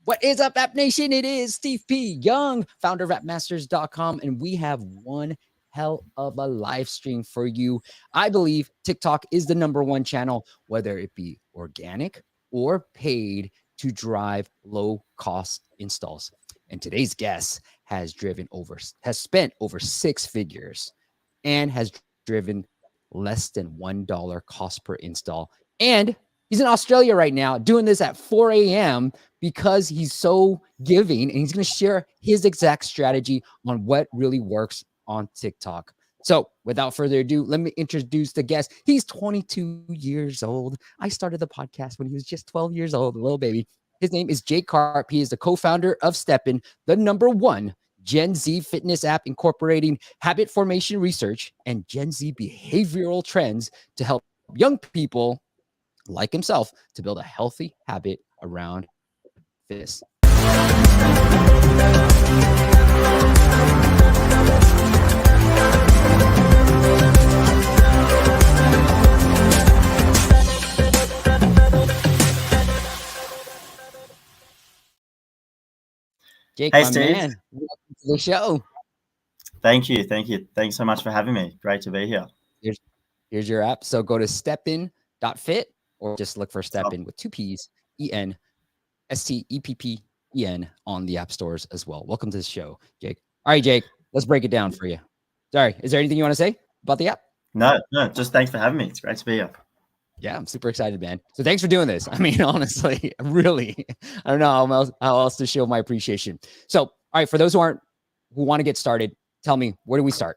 What is up, App Nation? It is Steve P. Young, founder of appmasters.com, and we have one hell of a live stream for you. I believe TikTok is the number 1 channel, whether it be organic or paid, to drive low-cost installs. And today's guest has spent over 6 figures and has driven less than $1 cost per install. And he's in Australia right now doing this at 4 a.m. because he's so giving, and he's going to share his exact strategy on what really works on TikTok. So without further ado, let me introduce the guest. He's 22 years old. I started the podcast when he was just 12 years old, a little baby. His name is Jake Carp. He is the co-founder of Steppen, the #1 Gen Z fitness app incorporating habit formation research and Gen Z behavioral trends to help young people like himself to build a healthy habit around this. Jake, hey, my Steve. man, welcome to the show. Thank you. Thanks so much for having me. Great to be here. Here's your app. So go to steppen.fit or just look for Steppen with 2 P's, EN, on the app stores as well. Welcome to the show, Jake. All right, Jake, let's break it down for you. Sorry, is there anything you want to say about the app? No, just thanks for having me. It's great to be here. Yeah, I'm super excited, man. So thanks for doing this. I mean, honestly, really, I don't know how else to show my appreciation. So, all right, for those who want to get started, tell me, where do we start?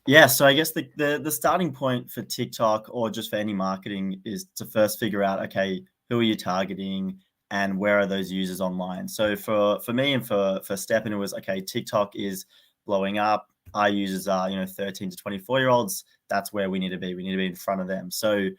Yeah, so I guess the starting point for TikTok or just for any marketing is to first figure out, okay, who are you targeting and where are those users online? So for me and for Steppen, it was, okay, TikTok is blowing up. Our users are, 13 to 24-year-olds. That's where we need to be. We need to be in front of them. So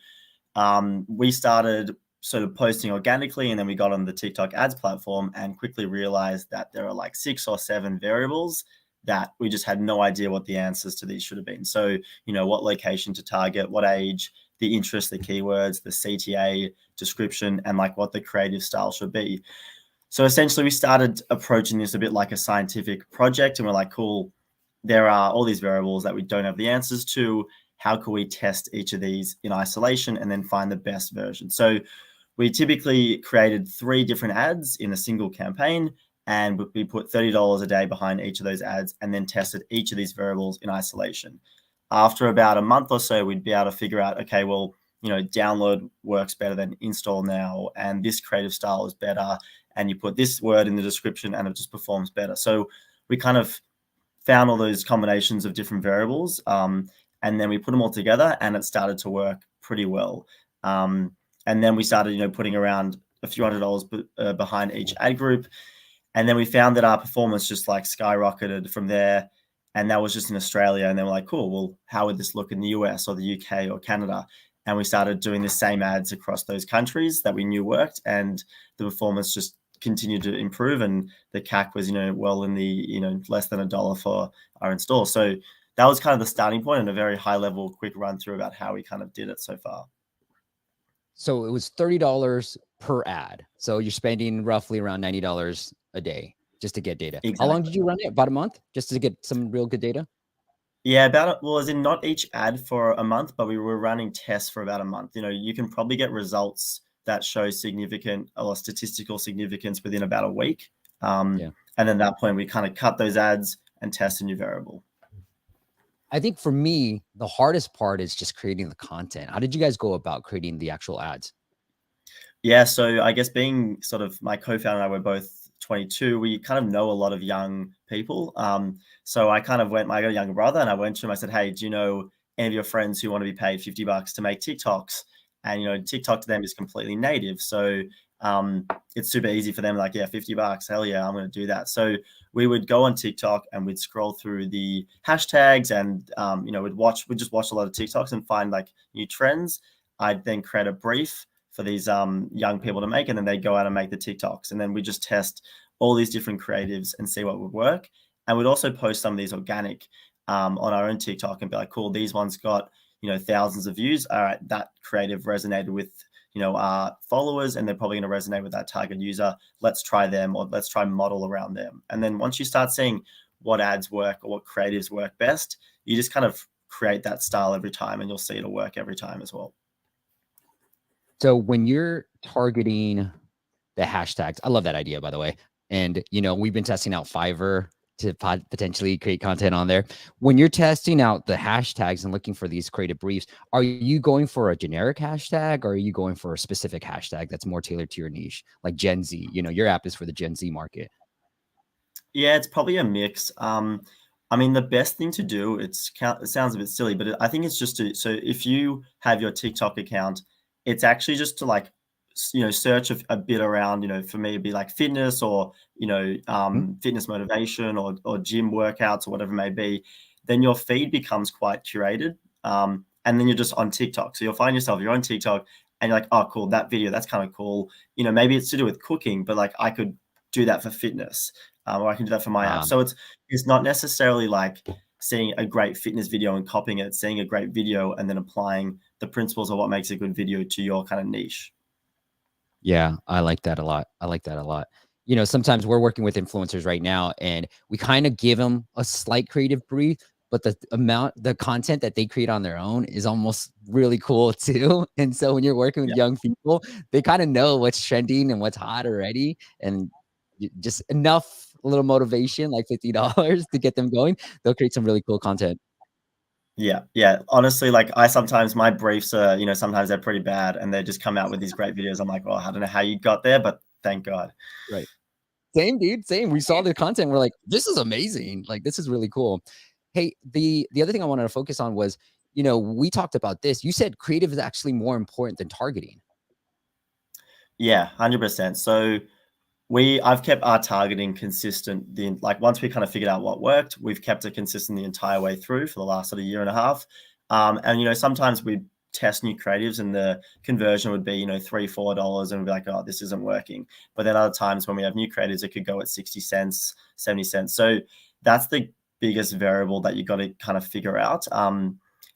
we started sort of posting organically, and then we got on the TikTok ads platform and quickly realized that there are like 6 or 7 variables that we just had no idea what the answers to these should have been. So, what location to target, what age, the interest, the keywords, the CTA description, and like what the creative style should be. So essentially we started approaching this a bit like a scientific project, and we're like, cool, there are all these variables that we don't have the answers to. How can we test each of these in isolation and then find the best version? So we typically created 3 different ads in a single campaign, and we put $30 a day behind each of those ads and then tested each of these variables in isolation. After about a month or so, we'd be able to figure out, okay, well, download works better than install now, and this creative style is better, and you put this word in the description and it just performs better. So we kind of found all those combinations of different variables, and then we put them all together and it started to work pretty well. And then we started, putting around a few $100 behind each ad group. And then we found that our performance just like skyrocketed from there. And that was just in Australia. And then we're like, cool, well, how would this look in the US or the UK or Canada? And we started doing the same ads across those countries that we knew worked. And the performance just continued to improve. And the CAC was, well in the, less than $1 for our install. So that was kind of the starting point and a very high level, quick run through about how we kind of did it so far. So it was $30 per ad. So you're spending roughly around $90 a day just to get data. Exactly. How long did you run it? About a month just to get some real good data? Yeah, as in not each ad for a month, but we were running tests for about a month. You can probably get results that show significant or statistical significance within about a week. And then at that point, we kind of cut those ads and test a new variable. I think for me, the hardest part is just creating the content. How did you guys go about creating the actual ads? Yeah, so I guess being sort of my co-founder and I were both 22, we kind of know a lot of young people. So I kind of I got a younger brother and I went to him, I said, hey, do you know any of your friends who want to be paid $50 to make TikToks? And, TikTok to them is completely native. So it's super easy for them. Like, yeah, $50, hell yeah, I'm going to do that. So we would go on TikTok and we'd scroll through the hashtags and, we'd just watch a lot of TikToks and find like new trends. I'd then create a brief for these young people to make, and then they go out and make the TikToks. And then we just test all these different creatives and see what would work. And we'd also post some of these organic on our own TikTok and be like, cool, these ones got, thousands of views. All right, that creative resonated with, are followers, and they're probably going to resonate with that target user. Let's try them, or let's try model around them. And then once you start seeing what ads work or what creatives work best, you just kind of create that style every time, and you'll see it'll work every time as well. So when you're targeting the hashtags, I love that idea, by the way. And, we've been testing out Fiverr to potentially create content on there. When you're testing out the hashtags and looking for these creative briefs, are you going for a generic hashtag, or are you going for a specific hashtag that's more tailored to your niche, like Gen Z? Your app is for the Gen Z market. Yeah, it's probably a mix. I mean, the best thing to do, it sounds a bit silly, but I think it's just so if you have your TikTok account, it's actually just to like, search a bit around, for me, it'd be like fitness, or, fitness motivation, or gym workouts, or whatever it may be. Then your feed becomes quite curated. And then you're just on TikTok. So you'll find yourself, you're on TikTok, and you're like, oh, cool, that video, that's kind of cool. Maybe it's to do with cooking, but like I could do that for fitness. Or I can do that for my app. So it's not necessarily like seeing a great fitness video and copying it, seeing a great video and then applying the principles of what makes a good video to your kind of niche. Yeah, I like that a lot. Sometimes we're working with influencers right now, and we kind of give them a slight creative brief, but the content that they create on their own is almost really cool too. And so when you're working with young people, they kind of know what's trending and what's hot already, and just enough little motivation, like $50 to get them going, they'll create some really cool content. Yeah. Honestly, like sometimes my briefs are, sometimes they're pretty bad, and they just come out with these great videos. I'm like, oh, I don't know how you got there, but thank God. Right. Same, dude. Same. We saw the content. We're like, this is amazing. Like, this is really cool. Hey, the other thing I wanted to focus on was, we talked about this. You said creative is actually more important than targeting. Yeah, 100%. So I've kept our targeting consistent. Like once we kind of figured out what worked, we've kept it consistent the entire way through for the last sort of year and a half. And sometimes we test new creatives, and the conversion would be $3-4, and we'd be like, oh, this isn't working. But then other times when we have new creatives, it could go at 60 cents, 70 cents. So that's the biggest variable that you got to kind of figure out.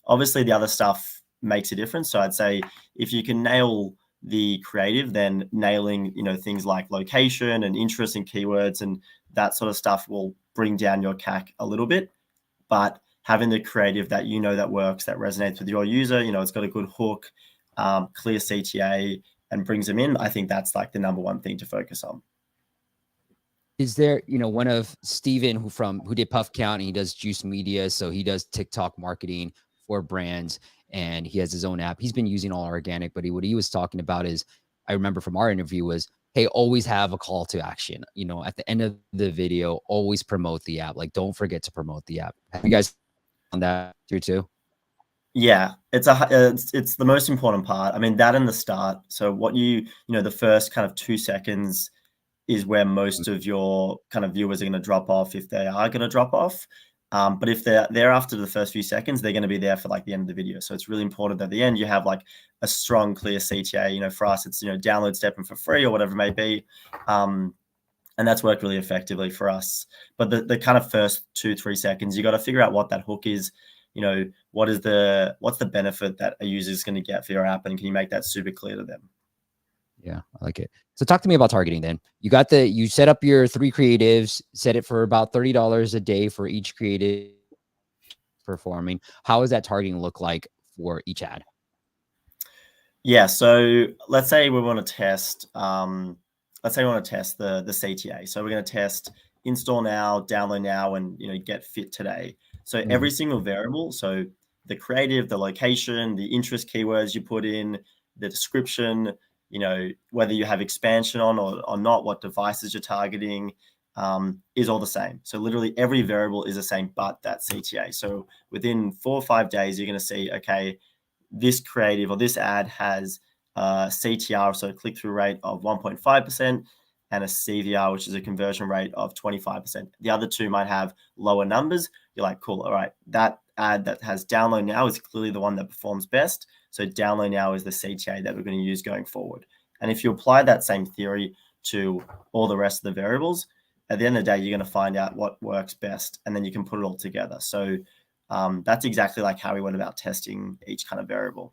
Obviously, the other stuff makes a difference. So I'd say if you can nail the creative, then nailing things like location and interest and keywords and that sort of stuff will bring down your CAC a little bit. But having the creative that that works, that resonates with your user, it's got a good hook, clear CTA, and brings them in, I think that's like the number one thing to focus on. Is there, one of Steven who did Puff Count, and he does Juice Media, so he does TikTok marketing for brands, and he has his own app. He's been using all organic, but what he was talking about is, I remember from our interview, was, hey, always have a call to action. At the end of the video, always promote the app. Like, don't forget to promote the app. Have you guys on that too? Yeah, it's the most important part. I mean, that in the start. So what the first kind of 2 seconds is where most of your kind of viewers are going to drop off, if they are going to drop off. But if they're there after the first few seconds, they're going to be there for like the end of the video. So it's really important that at the end you have like a strong, clear CTA. For us, it's download Steppen for free or whatever it may be, and that's worked really effectively for us. But the kind of first 2-3 seconds, you got to figure out what that hook is. What's the benefit that a user is going to get for your app, and can you make that super clear to them? Yeah, I like it. So talk to me about targeting then. You set up your 3 creatives, set it for about $30 a day for each creative performing. How does that targeting look like for each ad? Yeah, so let's say we want to test the CTA. So we're going to test install now, download now, and get fit today. So every single variable, so the creative, the location, the interest keywords you put in, the description, whether you have expansion on or not, what devices you're targeting, is all the same. So literally every variable is the same, but that CTA. So within 4 or 5 days, you're going to see, okay, this creative or this ad has a CTR, so click-through rate of 1.5%, and a CVR, which is a conversion rate of 25%. The other two might have lower numbers. You're like, cool, all right, that ad that has download now is clearly the one that performs best. So download now is the CTA that we're going to use going forward. And if you apply that same theory to all the rest of the variables, at the end of the day, you're going to find out what works best, and then you can put it all together. So that's exactly like how we went about testing each kind of variable.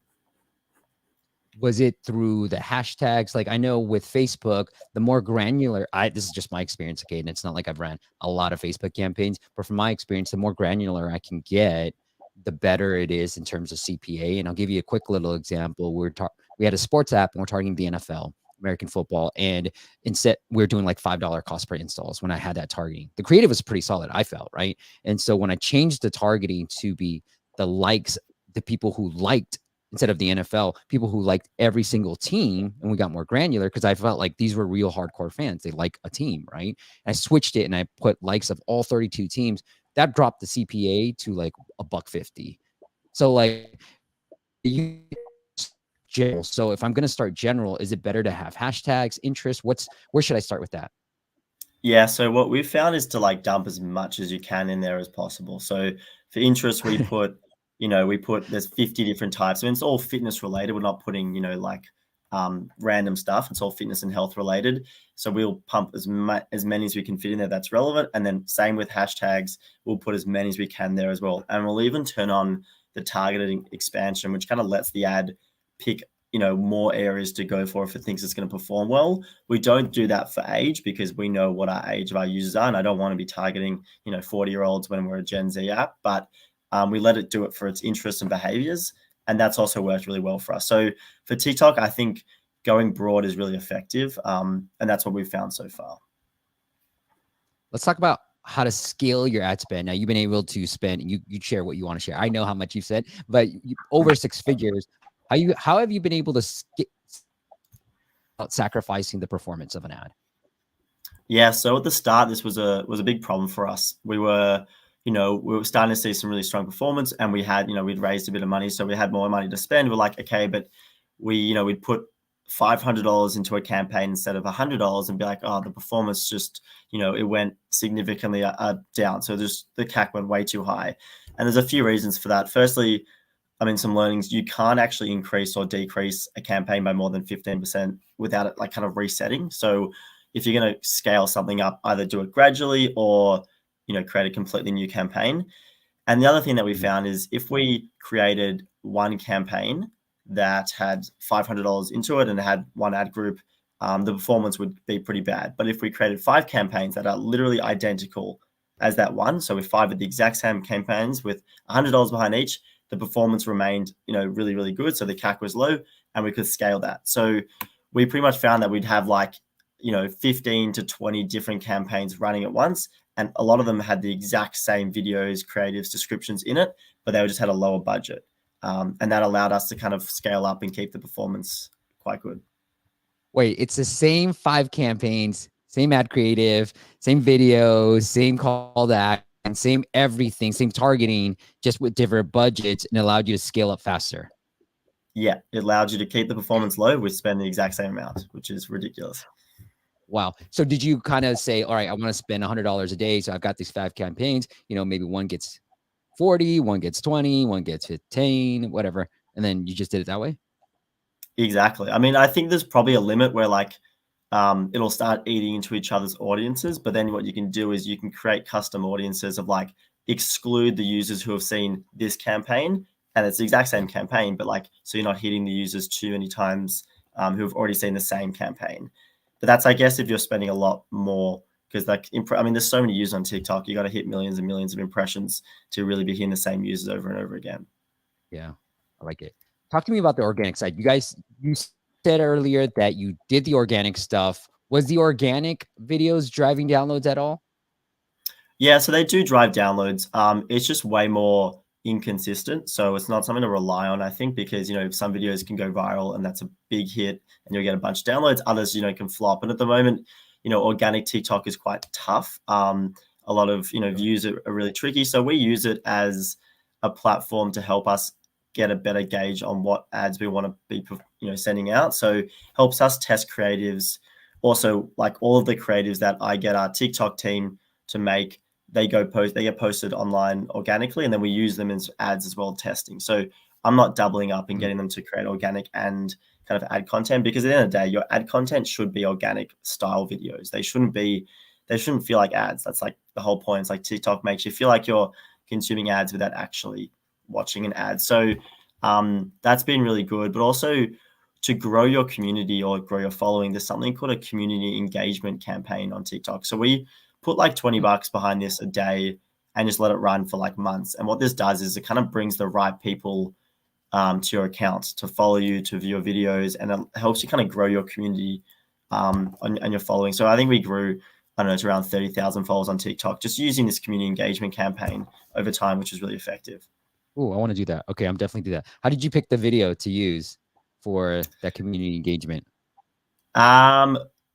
Was it through the hashtags? Like I know with Facebook, the more granular, this is just my experience, okay, and it's not like I've ran a lot of Facebook campaigns, but from my experience, the more granular I can get, the better it is in terms of CPA. And I'll give you a quick little example. We had a sports app and we're targeting the NFL, American football, and instead we're doing like $5 cost per installs when I had that targeting. The creative was pretty solid, I felt, right? And so when I changed the targeting to be the likes, the people who liked instead of the NFL, people who liked every single team, and we got more granular because I felt like these were real hardcore fans. They like a team, right? And I switched it and I put likes of all 32 teams. That dropped the CPA to like $1.50. So like you general. So if I'm going to start general, is it better to have hashtags, interest? Where should I start with that? Yeah, so what we've found is to like dump as much as you can in there as possible. So for interest, we put, there's 50 different types. I mean, it's all fitness related. We're not putting, like random stuff. It's all fitness and health related. So we'll pump as many as we can fit in there that's relevant. And then same with hashtags, we'll put as many as we can there as well. And we'll even turn on the targeting expansion, which kind of lets the ad pick more areas to go for if it thinks it's going to perform well. We don't do that for age because we know what our age of our users are, and I don't want to be targeting 40-year-olds when we're a Gen Z app, but we let it do it for its interests and behaviors, and that's also worked really well for us. So for TikTok, I think going broad is really effective, and that's what we've found so far. Let's talk about how to scale your ad spend. Now you've been able to spend, and you share what you want to share. I know how much you've said, but over 6 figures. How have you been able to sacrificing the performance of an ad? Yeah, so at the start, this was a big problem for us. We were starting to see some really strong performance, and we had, we'd raised a bit of money, so we had more money to spend. We're like, okay, but we'd put $500 into a campaign instead of $100 and be like, oh, the performance just, it went significantly down. So just the CAC went way too high. And there's a few reasons for that. Firstly, some learnings, you can't actually increase or decrease a campaign by more than 15% without it like kind of resetting. So if you're going to scale something up, either do it gradually or, create a completely new campaign. And the other thing that we found is if we created one campaign that had $500 into it and had one ad group, the performance would be pretty bad. But if we created 5 campaigns that are literally identical as that one, so with 5 of the exact same campaigns with $100 behind each, the performance remained, really, really good. So the CAC was low and we could scale that. So we pretty much found that we'd have 15 to 20 different campaigns running at once. And a lot of them had the exact same videos, creatives, descriptions in it, but they just had a lower budget. And that allowed us to kind of scale up and keep the performance quite good. Wait, it's the same 5 campaigns, same ad creative, same videos, same call to action, and same everything, same targeting, just with different budgets, and allowed you to scale up faster. Yeah, it allowed you to keep the performance low with spending the exact same amount, which is ridiculous. Wow. So did you kind of say, all right, I want to spend $100 a day, so I've got these 5 campaigns, maybe one gets 40, one gets 20, one gets 15, whatever, and then you just did it that way? Exactly. I think there's probably a limit where it'll start eating into each other's audiences. But then what you can do is you can create custom audiences of exclude the users who have seen this campaign, and it's the exact same campaign, but so you're not hitting the users too many times who have already seen the same campaign. But that's, I guess, if you're spending a lot more, because there's so many users on TikTok, you got to hit millions and millions of impressions to really be hitting the same users over and over again. Yeah, I like it. Talk to me about the organic side. You said earlier that you did the organic stuff. Was the organic videos driving downloads at all? Yeah, so they do drive downloads. It's just way more inconsistent. So it's not something to rely on, I think, because, some videos can go viral and that's a big hit and you'll get a bunch of downloads. Others, can flop. And at the moment, organic TikTok is quite tough. A lot of, views are really tricky. So we use it as a platform to help us get a better gauge on what ads we want to be, sending out. So helps us test creatives. Also, all of the creatives that I get our TikTok team to make, they get posted online organically, and then we use them as ads as well, testing. So I'm not doubling up and getting them to create organic and kind of ad content, because at the end of the day, your ad content should be organic style videos. They shouldn't feel like ads. That's the whole point. It's TikTok makes you feel like you're consuming ads without actually watching an ad. So that's been really good. But also to grow your community or grow your following, there's something called a community engagement campaign on TikTok. So we put like $20 behind this a day and just let it run for like months. And what this does is it kind of brings the right people to your account to follow you, to view your videos, and it helps you kind of grow your community on your following. So I think we grew, I don't know, it's around 30,000 followers on TikTok just using this community engagement campaign over time, which is really effective. Oh, I want to do that. Okay, I'm definitely do that. How did you pick the video to use for that community engagement?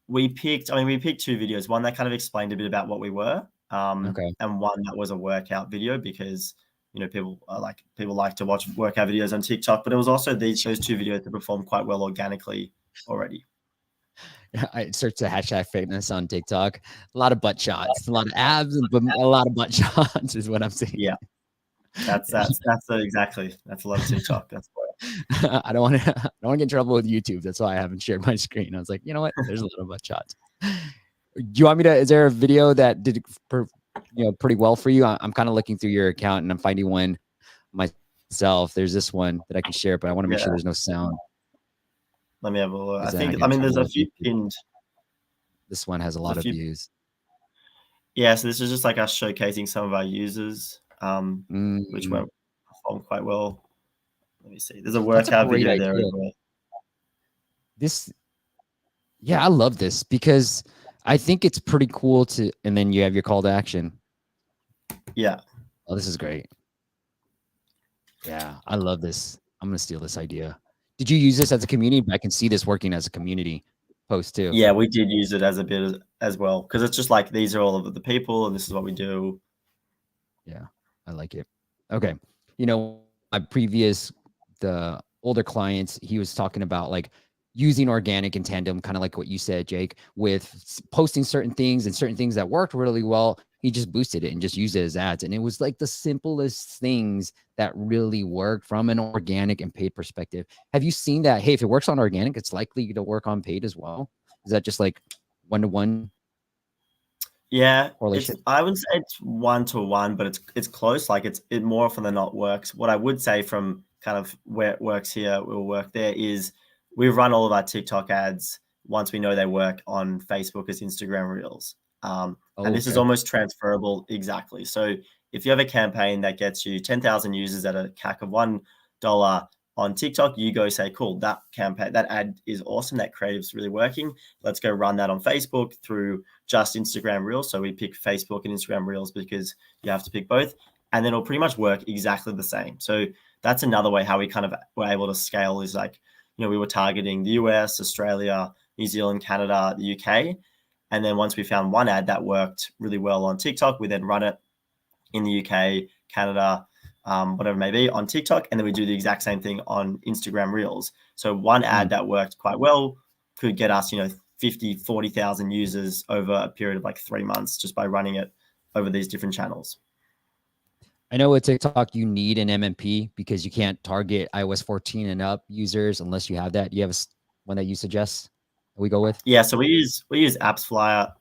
We picked two videos, one that kind of explained a bit about what we were, Okay. and one that was a workout video because, you know, people like to watch workout videos on TikTok, but it was also those two videos that performed quite well organically already. I searched the hashtag fitness on TikTok. A lot of butt shots, a lot of abs, but a lot of butt shots is what I'm seeing. Yeah, that's exactly. That's a lot of TikTok. That's why. I don't want to get in trouble with YouTube. That's why I haven't shared my screen. I was like, you know what? There's a lot of butt shots. Do you want me to? Is there a video that did pretty well for you? I'm kind of looking through your account and I'm finding one myself. There's this one that I can share, but I want to make sure there's no sound. Let me have a look. There's a few pinned. This one has a lot of views. Yeah, so this is just like us showcasing some of our users, which went performed quite well. Let me see. There's a workout video there as well. Yeah, I love this because I think it's pretty cool and then you have your call to action. Yeah. Oh, this is great. Yeah, I love this. I'm going to steal this idea. Did you use this as a community? I can see this working as a community post too. Yeah, we did use it as a bit as well because it's just like these are all of the people and this is what we do. Yeah, I like it. Okay. The older clients, he was talking about like using organic and tandem, kind of like what you said, Jake, with posting certain things and certain things that worked really well. He just boosted it and just used it as ads. And it was like the simplest things that really worked from an organic and paid perspective. Have you seen that? Hey, if it works on organic, it's likely to work on paid as well. Is that just like 1-to-1? Yeah, I wouldn't say it's 1-to-1, but it's close. Like it more often than not works. What I would say from kind of where it works here, will work there is we run all of our TikTok ads once we know they work on Facebook as Instagram Reels. And this is almost transferable. Exactly. So if you have a campaign that gets you 10,000 users at a CAC of $1 on TikTok, you go say, cool, that ad is awesome. That creative's really working. Let's go run that on Facebook through just Instagram Reels. So we pick Facebook and Instagram Reels because you have to pick both. And then it'll pretty much work exactly the same. So that's another way how we kind of were able to scale is like, we were targeting the US, Australia, New Zealand, Canada, the UK. And then once we found one ad that worked really well on TikTok, we then run it in the UK, Canada, whatever it may be on TikTok. And then we do the exact same thing on Instagram Reels. So one ad that worked quite well could get us, 50, 40,000 users over a period of like 3 months just by running it over these different channels. I know with TikTok, you need an MMP because you can't target iOS 14 and up users unless you have that. Do you have one that you suggest we go with? Yeah, so we use AppsFlyer.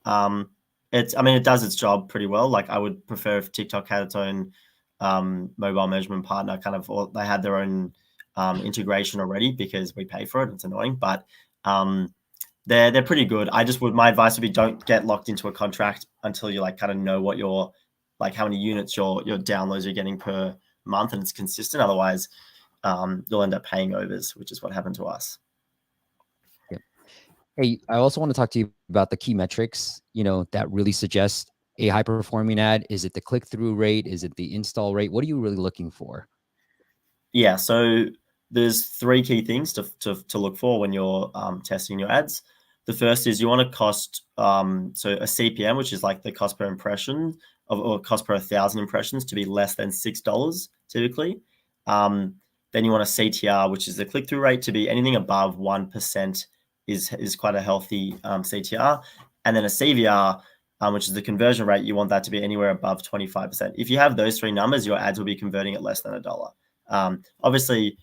It does its job pretty well. Like I would prefer if TikTok had its own mobile measurement partner, or they had their own integration already because we pay for it. It's annoying, but they're pretty good. My advice would be don't get locked into a contract until you like kind of know what how many units your downloads are getting per month and it's consistent. Otherwise, you'll end up paying overs, which is what happened to us. Yeah. Hey, I also want to talk to you about the key metrics, that really suggest a high performing ad. Is it the click-through rate? Is it the install rate? What are you really looking for? Yeah, so there's 3 key things to look for when you're testing your ads. The first is you want to cost, so a CPM, which is like the cost per impression or cost per 1,000 impressions to be less than $6 typically. Then you want a CTR, which is the click-through rate, to be anything above 1% is quite a healthy CTR. And then a CVR, which is the conversion rate, you want that to be anywhere above 25%. If you have those 3 numbers, your ads will be converting at less than $1. Obviously,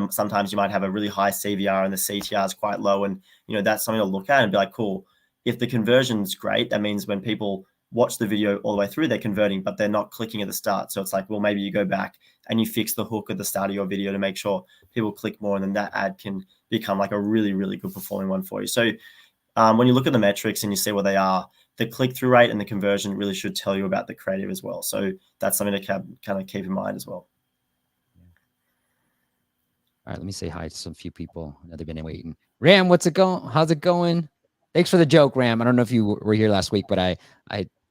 sometimes you might have a really high CVR and the CTR is quite low. And, that's something to look at and be like, cool, if the conversion's great, that means when people watch the video all the way through, they're converting, but they're not clicking at the start. So it's like, well, maybe you go back and you fix the hook at the start of your video to make sure people click more and then that ad can become like a really, really good performing one for you. So when you look at the metrics and you see where they are, the click-through rate and the conversion really should tell you about the creative as well. So that's something to kind of keep in mind as well. All right, let me say hi to some few people. I know they've been waiting. Ram, what's it going? How's it going? Thanks for the joke, Ram. I don't know if you were here last week, but I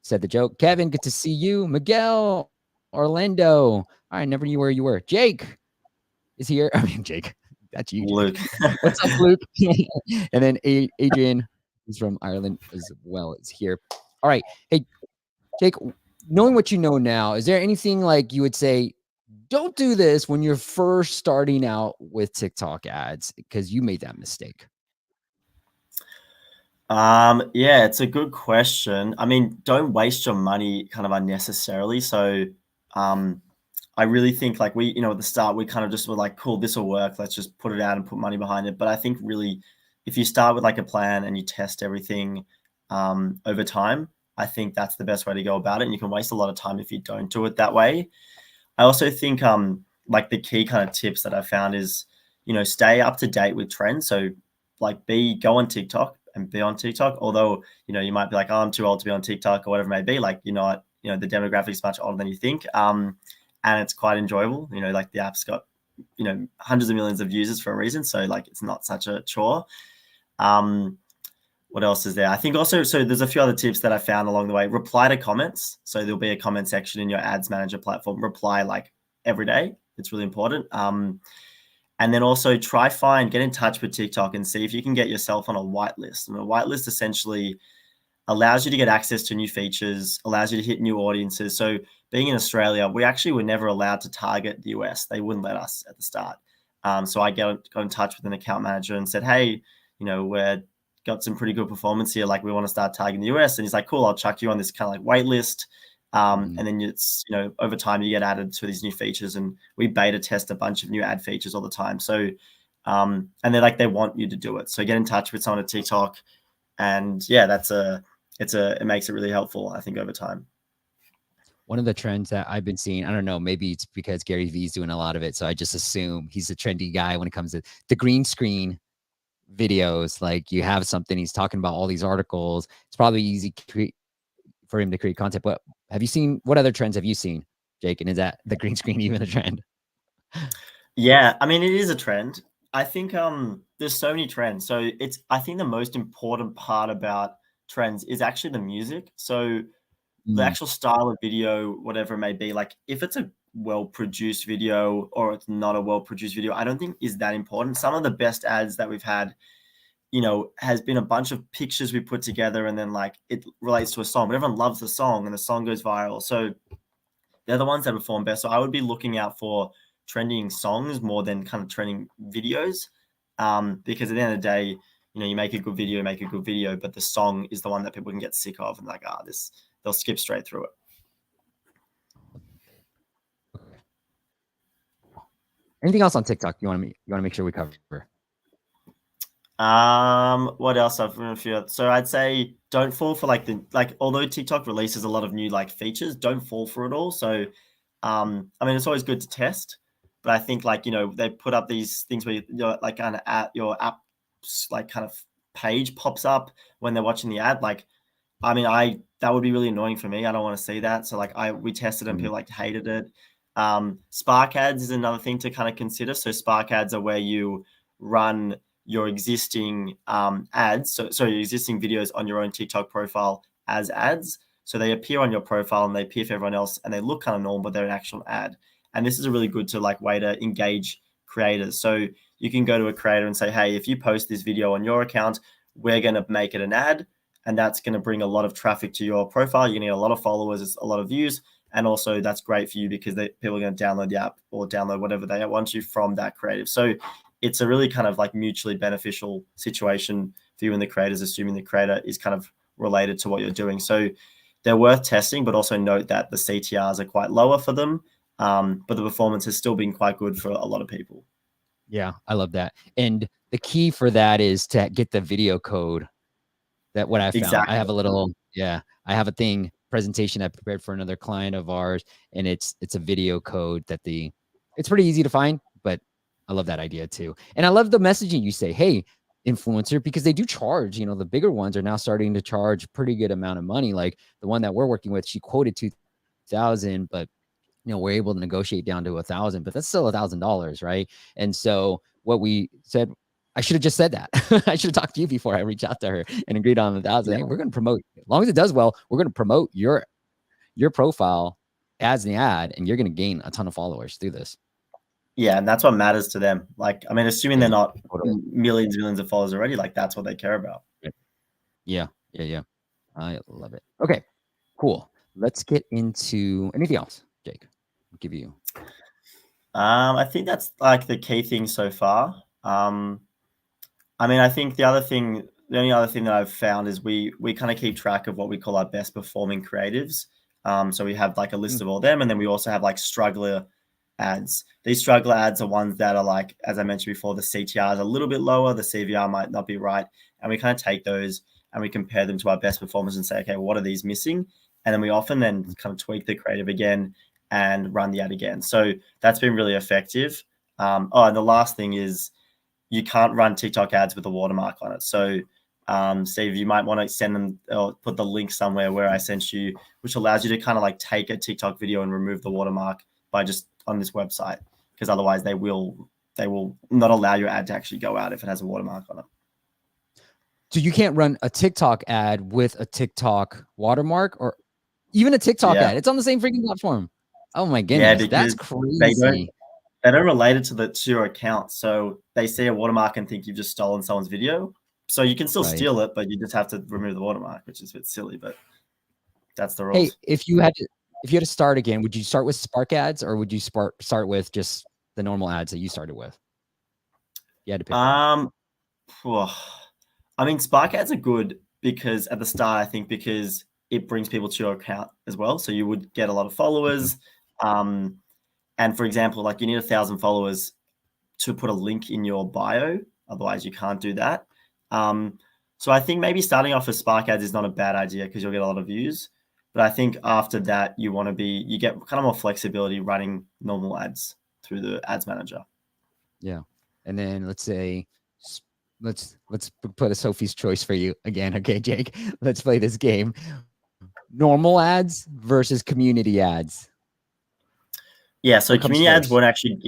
said the joke. Kevin, good to see you. Miguel, Orlando. All right, never knew where you were. Jake is here. I mean, Jake. That's you, Jake. Luke. What's up, Luke? And then Adrian, who's from Ireland as well, is here. All right. Hey, Jake, knowing what you know now, is there anything like you would say, don't do this when you're first starting out with TikTok ads because you made that mistake? Yeah, it's a good question. I mean, don't waste your money kind of unnecessarily. So, I really think like we, at the start, we kind of just were like, cool, this will work. Let's just put it out and put money behind it. But I think really, if you start with like a plan and you test everything over time, I think that's the best way to go about it. And you can waste a lot of time if you don't do it that way. I also think like the key kind of tips that I found is, stay up to date with trends. So like go on TikTok and be on TikTok. Although, you might be like, oh, I'm too old to be on TikTok or whatever it may be. Like, the demographic's much older than you think. And it's quite enjoyable. Like the app's got, hundreds of millions of users for a reason. So like, it's not such a chore. What else is there? I think also, so there's a few other tips that I found along the way. Reply to comments. So there'll be a comment section in your ads manager platform. Reply like every day. It's really important. And then also get in touch with TikTok and see if you can get yourself on a whitelist. And a whitelist essentially allows you to get access to new features, allows you to hit new audiences. So being in Australia, we actually were never allowed to target the US. They wouldn't let us at the start. So I got in touch with an account manager and said, hey, we're got some pretty good performance here. Like we want to start targeting the US. And he's like, cool, I'll chuck you on this kind of like wait list. And then it's, over time you get added to these new features, and we beta test a bunch of new ad features all the time. So, and they want you to do it. So get in touch with someone at TikTok, and yeah, it makes it really helpful, I think, over time. One of the trends that I've been seeing, I don't know, maybe it's because Gary Vee's doing a lot of it. So I just assume he's a trendy guy when it comes to the green screen videos. Like you have something, he's talking about all these articles. It's probably easy for him to create content. But what other trends have you seen, Jake? And is that the green screen even a trend? Yeah, I mean, it is a trend. I think there's so many trends. So I think the most important part about trends is actually the music. So the actual style of video, whatever it may be, like if it's a well-produced video or it's not a well-produced video, I don't think is that important. Some of the best ads that we've had, has been a bunch of pictures we put together and then like it relates to a song, but everyone loves the song and the song goes viral. So they're the ones that perform best. So I would be looking out for trending songs more than kind of trending videos. Because at the end of the day, you make a good video, but the song is the one that people can get sick of and like, they'll skip straight through it. Anything else on TikTok you want to make sure we cover? What else I've written a few. So I'd say don't fall for although TikTok releases a lot of new like features, don't fall for it all. So I mean, it's always good to test, but I think they put up these things where like kind of at your app like kind of page pops up when they're watching the ad. Like, I mean, that would be really annoying for me. I don't want to see that. So like we tested and people hated it. Spark ads is another thing to kind of consider. So Spark ads are where you run your existing ads, so your existing videos on your own TikTok profile as ads. So they appear on your profile and they appear for everyone else and they look kind of normal, but they're an actual ad. And this is a really good way to engage creators. So you can go to a creator and say, hey, if you post this video on your account, we're going to make it an ad. And that's going to bring a lot of traffic to your profile. You're going to get a lot of followers, a lot of views. And also that's great for you because people are going to download the app or download whatever they want to from that creative. So it's a really kind of like mutually beneficial situation for you and the creators, assuming the creator is kind of related to what you're doing. So they're worth testing, but also note that the CTRs are quite lower for them. But the performance has still been quite good for a lot of people. Yeah, I love that. And the key for that is to get the video code. That what I found. Exactly. I have I have a presentation I prepared for another client of ours, and it's a video code that it's pretty easy to find, but I love that idea too. And I love the messaging you say, hey, influencer, because they do charge, the bigger ones are now starting to charge a pretty good amount of money. Like the one that we're working with, she quoted 2,000, but we're able to negotiate down to 1,000, but that's still $1,000, right? And so what we said, I should have just said that. I should have talked to you before I reached out to her and agreed on 1,000. Yeah. Hey, we're going to promote, as long as it does well, we're going to promote your profile as the ad, and you're going to gain a ton of followers through this. Yeah, and that's what matters to them. Like, I mean, assuming they're not millions of followers already, like that's what they care about. Yeah. I love it. Okay, cool. Let's get into anything else, Jake. I'll give you. I think that's like the key thing so far. I mean, I think the only other thing that I've found is we kind of keep track of what we call our best performing creatives. So we have like a list of all them, and then we also have like struggler ads. These struggler ads are ones that are like, as I mentioned before, the CTR is a little bit lower, the CVR might not be right, and we kind of take those and we compare them to our best performers and say, okay, what are these missing? And then we often then kind of tweak the creative again and run the ad again. So that's been really effective. And the last thing is you can't run TikTok ads with a watermark on it. So Steve, you might want to send them or put the link somewhere where I sent you, which allows you to kind of like take a TikTok video and remove the watermark by just on this website, because otherwise they will not allow your ad to actually go out if it has a watermark on it. So you can't run a TikTok ad with a TikTok watermark or even a TikTok ad. It's on the same freaking platform. Oh my goodness, that's crazy. They don't relate it to your account. So they see a watermark and think you've just stolen someone's video. So you can still steal it, but you just have to remove the watermark, which is a bit silly, but that's the rules. Hey, if you had to start again, would you start with Spark ads or would you start with just the normal ads that you started with? You had to pick one. I mean, Spark ads are good because at the start, I think because it brings people to your account as well. So you would get a lot of followers. And for example, like you need 1,000 followers to put a link in your bio. Otherwise you can't do that. So I think maybe starting off with Spark ads is not a bad idea because you'll get a lot of views. But I think after that, you get kind of more flexibility running normal ads through the ads manager. Yeah. And then let's say, let's put a Sophie's choice for you again. Okay, Jake, let's play this game. Normal ads versus community ads. Yeah. So community ads won't actually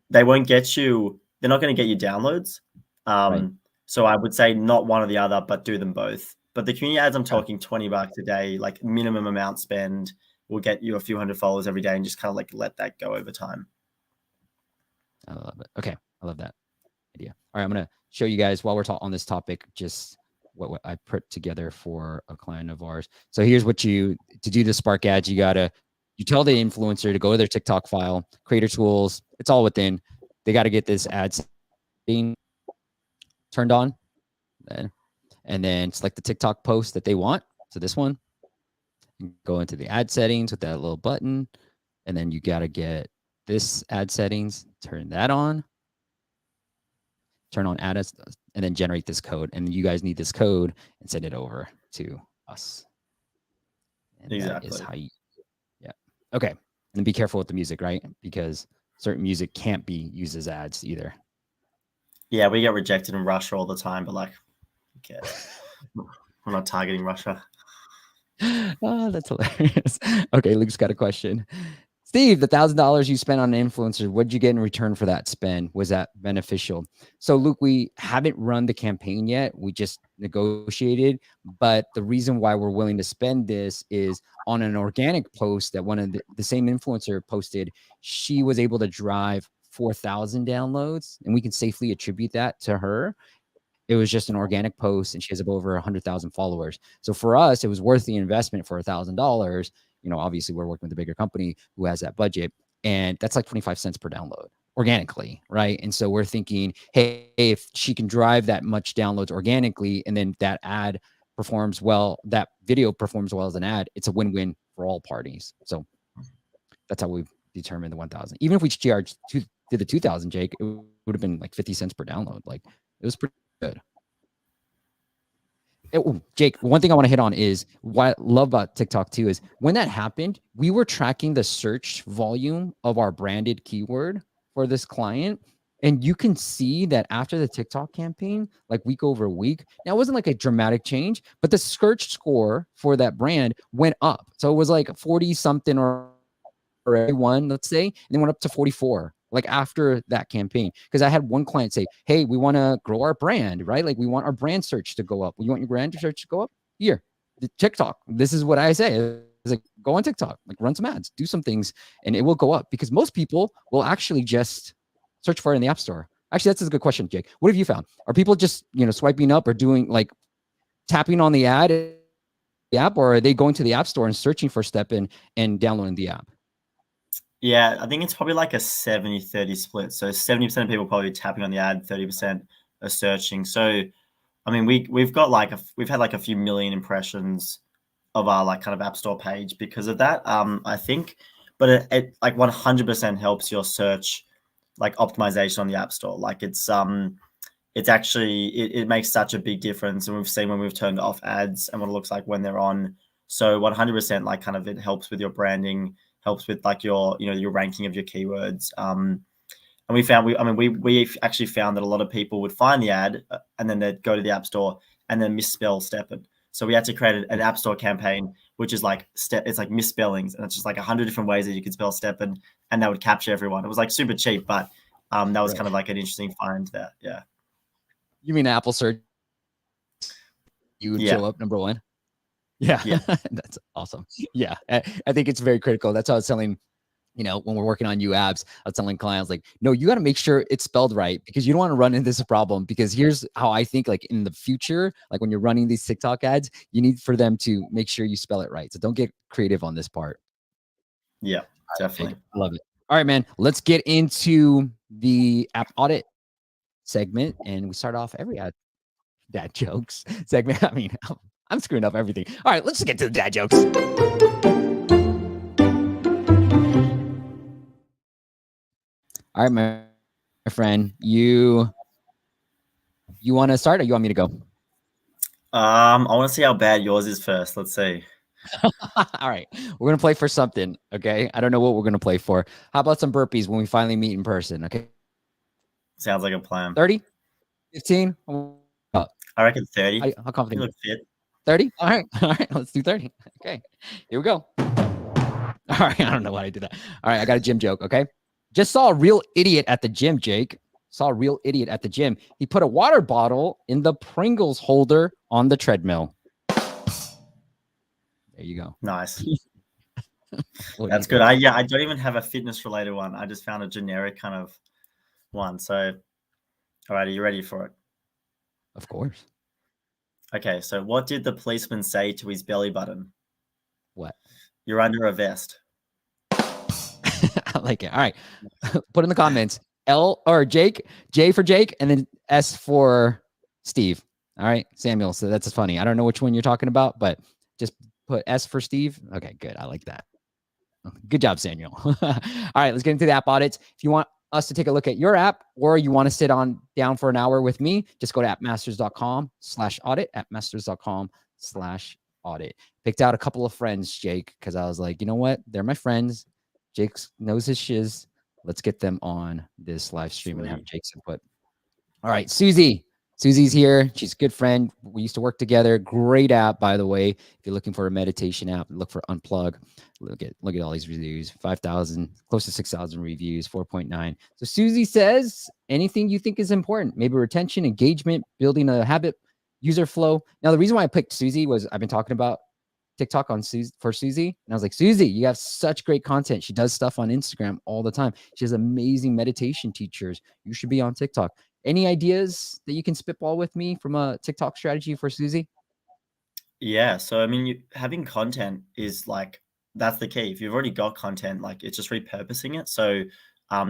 they're not going to get you downloads. Right. So I would say not one or the other, but do them both. But the community ads, I'm talking $20 a day, like minimum amount spend will get you a few hundred followers every day and just kind of like let that go over time. I love it. Okay. I love that idea. All right. I'm going to show you guys while we're on this topic, just what I put together for a client of ours. So here's what to do the Spark ads, you tell the influencer to go to their TikTok file, creator tools. It's all within. They got to get this ad being turned on. And then select the TikTok post that they want. So this one, go into the ad settings with that little button. And then you got to get this ad settings, turn that on, turn on ads, and then generate this code. And you guys need this code and send it over to us. And exactly. That is how okay. And be careful with the music, right? Because certain music can't be used as ads either. Yeah, we get rejected in Russia all the time, but like, okay, we're not targeting Russia. Oh, that's hilarious. Okay, Luke's got a question. Steve, the $1,000 you spent on an influencer, what did you get in return for that spend? Was that beneficial? So, Luke, we haven't run the campaign yet. We just negotiated. But the reason why we're willing to spend this is on an organic post that one of the same influencer posted. She was able to drive 4,000 downloads, and we can safely attribute that to her. It was just an organic post, and she has over 100,000 followers. So for us, it was worth the investment for $1,000. Obviously we're working with a bigger company who has that budget, and that's like 25 cents per download organically, right? And so we're thinking, hey, if she can drive that much downloads organically, and then that ad performs well, that video performs well as an ad, it's a win-win for all parties. So that's how we've determined the 1,000. Even if we charged did the 2,000, Jake, it would have been like 50 cents per download. Like, it was pretty good. Jake, one thing I want to hit on is what I love about TikTok too is when that happened, we were tracking the search volume of our branded keyword for this client. And you can see that after the TikTok campaign, like week over week, now it wasn't like a dramatic change, but the search score for that brand went up. So it was like 40 something or 1, let's say, and then went up to 44, like after that campaign. Because I had one client say, hey, we want to grow our brand, right? Like we want our brand search to go up. You want your brand search to go up? Here, the TikTok. This is what I say. It's like, go on TikTok, like run some ads, do some things, and it will go up because most people will actually just search for it in the App Store. Actually, that's a good question, Jake. What have you found? Are people just, swiping up or doing like tapping on the ad, the app, or are they going to the App Store and searching for Steppen and downloading the app? Yeah, I think it's probably like a 70-30 split. So 70% of people probably tapping on the ad, 30% are searching. So, I mean, we've had like a few million impressions of our like kind of App Store page because of that. I think, but it like 100% helps your search like optimization on the App Store. Like it's actually it makes such a big difference, and we've seen when we've turned off ads and what it looks like when they're on. So 100% like kind of it helps with your branding, helps with like your your ranking of your keywords. And we actually found that a lot of people would find the ad and then they'd go to the App Store and then misspell Steppen. So we had to create an App Store campaign, which is like it's like misspellings, and it's just like 100 different ways that you could spell Steppen, and that would capture everyone. It was like super cheap, but that was kind of like an interesting find there. Yeah. You mean Apple search? You would show up number 1? Yeah. That's awesome. Yeah. I think it's very critical. That's how I was telling, when we're working on new apps, I was telling clients like, no, you got to make sure it's spelled right because you don't want to run into this problem. Because here's how I think, like in the future, like when you're running these TikTok ads, you need for them to make sure you spell it right. So don't get creative on this part. Yeah, definitely. I love it. All right, man. Let's get into the app audit segment. And we start off every dad jokes segment. I mean, I'm screwing up everything. All right, let's get to the dad jokes. All right, my friend, you want to start or you want me to go? I want to see how bad yours is first. Let's see. All right, we're going to play for something, okay? I don't know what we're going to play for. How about some burpees when we finally meet in person, okay? Sounds like a plan. 30? 15? I reckon 30. How confident? You look fit. 30? All right, let's do 30. Okay, here we go. All right, I don't know why I did that. All right, I got a gym joke, okay? Just saw a real idiot at the gym, Jake. Saw a real idiot at the gym. He put a water bottle in the Pringles holder on the treadmill. There you go. Nice. That's good. I don't even have a fitness related one. I just found a generic kind of one. So, all right, are you ready for it? Of course. Okay, so what did the policeman say to his belly button? What? You're under a vest. I like it. All right. Put in the comments. J for Jake, and then S for Steve. All right, Samuel. So that's funny. I don't know which one you're talking about, but just put S for Steve. Okay, good. I like that. Good job, Samuel. All right, let's get into the app audits. If you want us to take a look at your app, or you want to sit down for an hour with me, just go to appmasters.com/audit, appmasters.com/audit. Picked out a couple of friends, Jake, because I was like, you know what? They're my friends. Jake knows his shiz. Let's get them on this live stream and have Jake's input. All right, Susie. Susie's here. She's a good friend. We used to work together. Great app, by the way. If you're looking for a meditation app, look for Unplug. Look at all these reviews. 5,000, close to 6,000 reviews, 4.9. So Susie says, anything you think is important, maybe retention, engagement, building a habit, user flow. Now, the reason why I picked Susie was I've been talking about TikTok for Susie. And I was like, Susie, you have such great content. She does stuff on Instagram all the time. She has amazing meditation teachers. You should be on TikTok. Any ideas that you can spitball with me from a TikTok strategy for Susie? Yeah. So, I mean, having content is like, that's the key. If you've already got content, like it's just repurposing it. So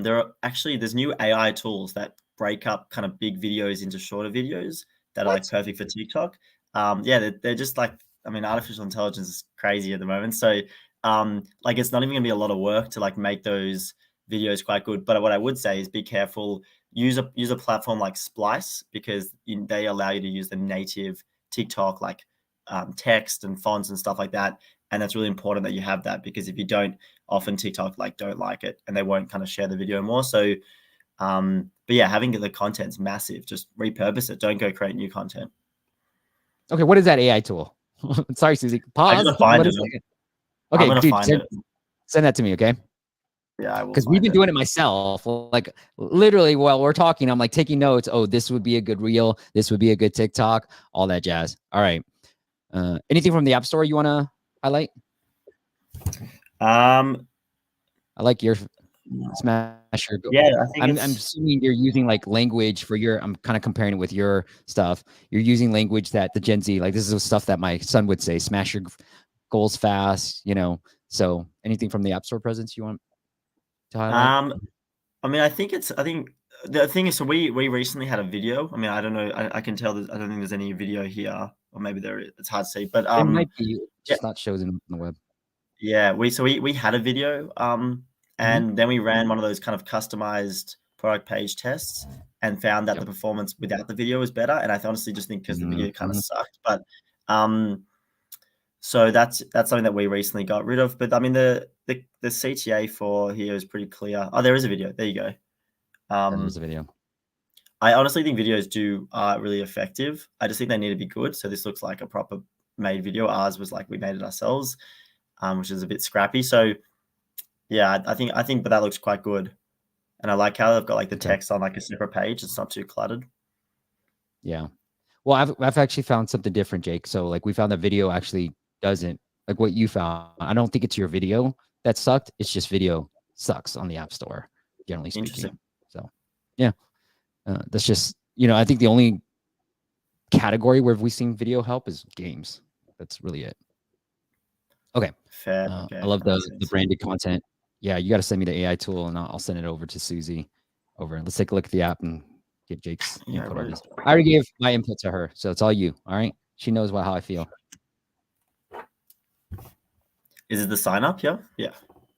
there's new AI tools that break up kind of big videos into shorter videos that are like perfect for TikTok. They're just like, I mean, artificial intelligence is crazy at the moment. So like it's not even gonna be a lot of work to like make those videos quite good. But what I would say is be careful. Use a platform like Splice because they allow you to use the native TikTok like text and fonts and stuff like that. And that's really important that you have that because if you don't, often TikTok don't like it and they won't kind of share the video more. So be But yeah, having the content's massive. Just repurpose it. Don't go create new content. Okay, what is that AI tool? Sorry, Susie. I Pause. gotta find What it. is it? I'm Okay, gonna dude, find it. send that to me, okay? Yeah, I will Because we've find been it. doing it myself. Like literally while we're talking, I'm like taking notes. Oh, this would be a good reel. This would be a good TikTok. All that jazz. All right. Anything from the App Store you want to highlight? Um, I like your Smasher. yeah, I think I'm it's assuming you're using like language for your. I'm kind of comparing it with your stuff. You're using language that the Gen Z, like this is the stuff that my son would say. Smash your goals fast. You know. So anything from the App Store presence you want to highlight? I mean, I think the thing is, so we recently had a video. I mean, I don't know. I can tell that I don't think there's any video here, or maybe there is. It's hard to see, but It might be yeah, just not shows on the web. yeah. We had a video, and then we ran one of those kind of customized product page tests, and found that the performance without the video was better. And I honestly just think because the video kind of sucked, but so that's something that we recently got rid of. But I mean, the CTA for here is pretty clear. Oh, there is a video. There you go. There's a video. I honestly think videos are really effective. I just think they need to be good. So this looks like a proper made video. Ours was like we made it ourselves, which is a bit scrappy. So yeah, I think, but that looks quite good. And I like how they've got like the text on like a separate page. It's not too cluttered. Yeah. Well, I've actually found something different, Jake. So like we found that video actually doesn't like what you found. I don't think it's your video that sucked. It's just video sucks on the App Store, generally speaking. So yeah, that's just, you know, I think the only category where we've seen video help is games. That's really it. Okay. Fair. Okay. I love the branded content. Yeah, you got to send me the AI tool and I'll send it over to Susie. Let's take a look at the app and get Jake's input on this. I already gave my input to her, so it's all you. All right. She knows how I feel. Is it the sign up? Yeah. Yeah.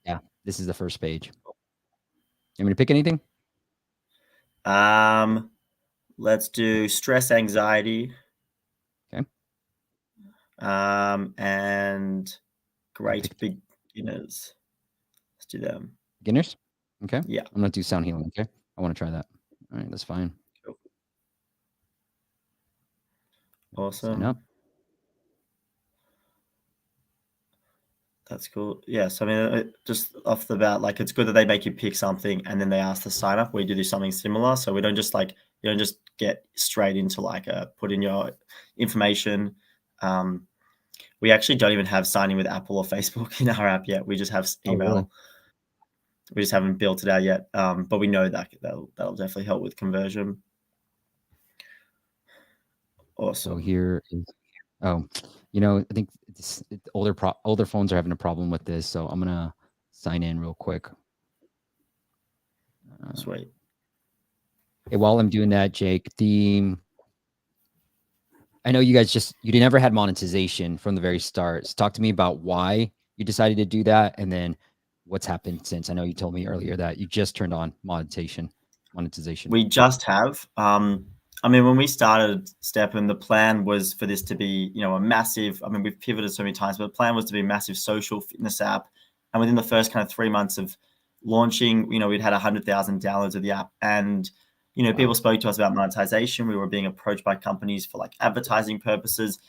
Yeah. This is the first page. You want me to pick anything? Let's do stress, anxiety. Okay. And great beginners. Let's do them. Beginners? Okay. Yeah. I'm going to do sound healing. Okay. I want to try that. All right. That's fine. Cool. Awesome. Sign up. That's cool. Yeah. So, I mean, just off the bat, like it's good that they make you pick something and then they ask to sign up. We do something similar. So we don't just like, you don't just get straight into like put in your information. We actually don't even have signing with Apple or Facebook in our app yet. We just have email. Oh, really? We just haven't built it out yet. But we know that that'll definitely help with conversion. Awesome. So here is, you know, I think older phones are having a problem with this. So I'm going to sign in real quick. Sweet. Okay, while I'm doing that, Jake, I know you guys you never had monetization from the very start. So talk to me about why you decided to do that and then what's happened since. I know you told me earlier that you just turned on monetization. We just have. I mean, when we started Steppen, the plan was for this to be, you know, a massive, I mean, we've pivoted so many times, but the plan was to be a massive social fitness app. And within the first kind of 3 months of launching, you know, we'd had 100,000 downloads of the app. And, you know, people spoke to us about monetization. We were being approached by companies for like advertising purposes,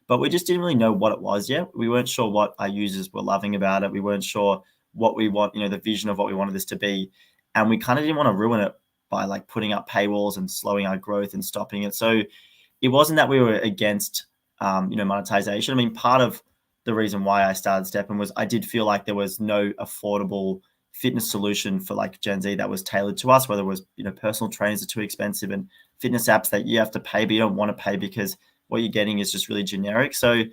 but we just didn't really know what it was yet. We weren't sure what our users were loving about it. We weren't sure what we want, you know, the vision of what we wanted this to be. And we kind of didn't want to ruin it by like putting up paywalls and slowing our growth and stopping it. So it wasn't that we were against, you know, monetization. I mean, part of the reason why I started Steppen was I did feel like there was no affordable fitness solution for like Gen Z that was tailored to us, whether it was, you know, personal trainers are too expensive and fitness apps that you have to pay, but you don't want to pay because what you're getting is just really generic. So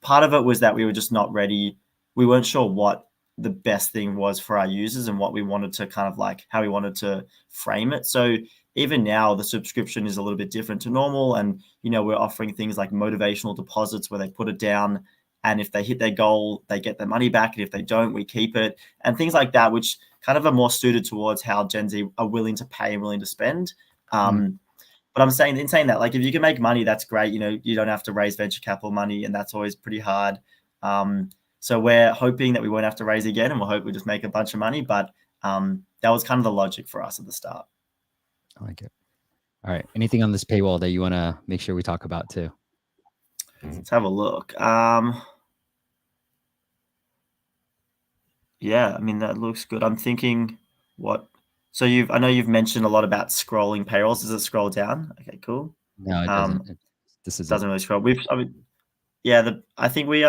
part of it was that we were just not ready. We weren't sure what the best thing was for our users and what we wanted to kind of like, how we wanted to frame it. So even now the subscription is a little bit different to normal. And, you know, we're offering things like motivational deposits where they put it down and if they hit their goal, they get their money back. And if they don't, we keep it and things like that, which kind of are more suited towards how Gen Z are willing to pay and willing to spend. But I'm saying, in saying that, like, if you can make money, that's great. You know, you don't have to raise venture capital money and that's always pretty hard. So we're hoping that we won't have to raise again and we'll hope we just make a bunch of money. But that was kind of the logic for us at the start. I like it. All right. Anything on this paywall that you want to make sure we talk about too? Let's have a look. Yeah, I mean that looks good. I'm thinking what. So I know you've mentioned a lot about scrolling payrolls. Does it scroll down? Okay, cool. No, it doesn't. This is it. Doesn't really scroll. I mean, yeah, I think we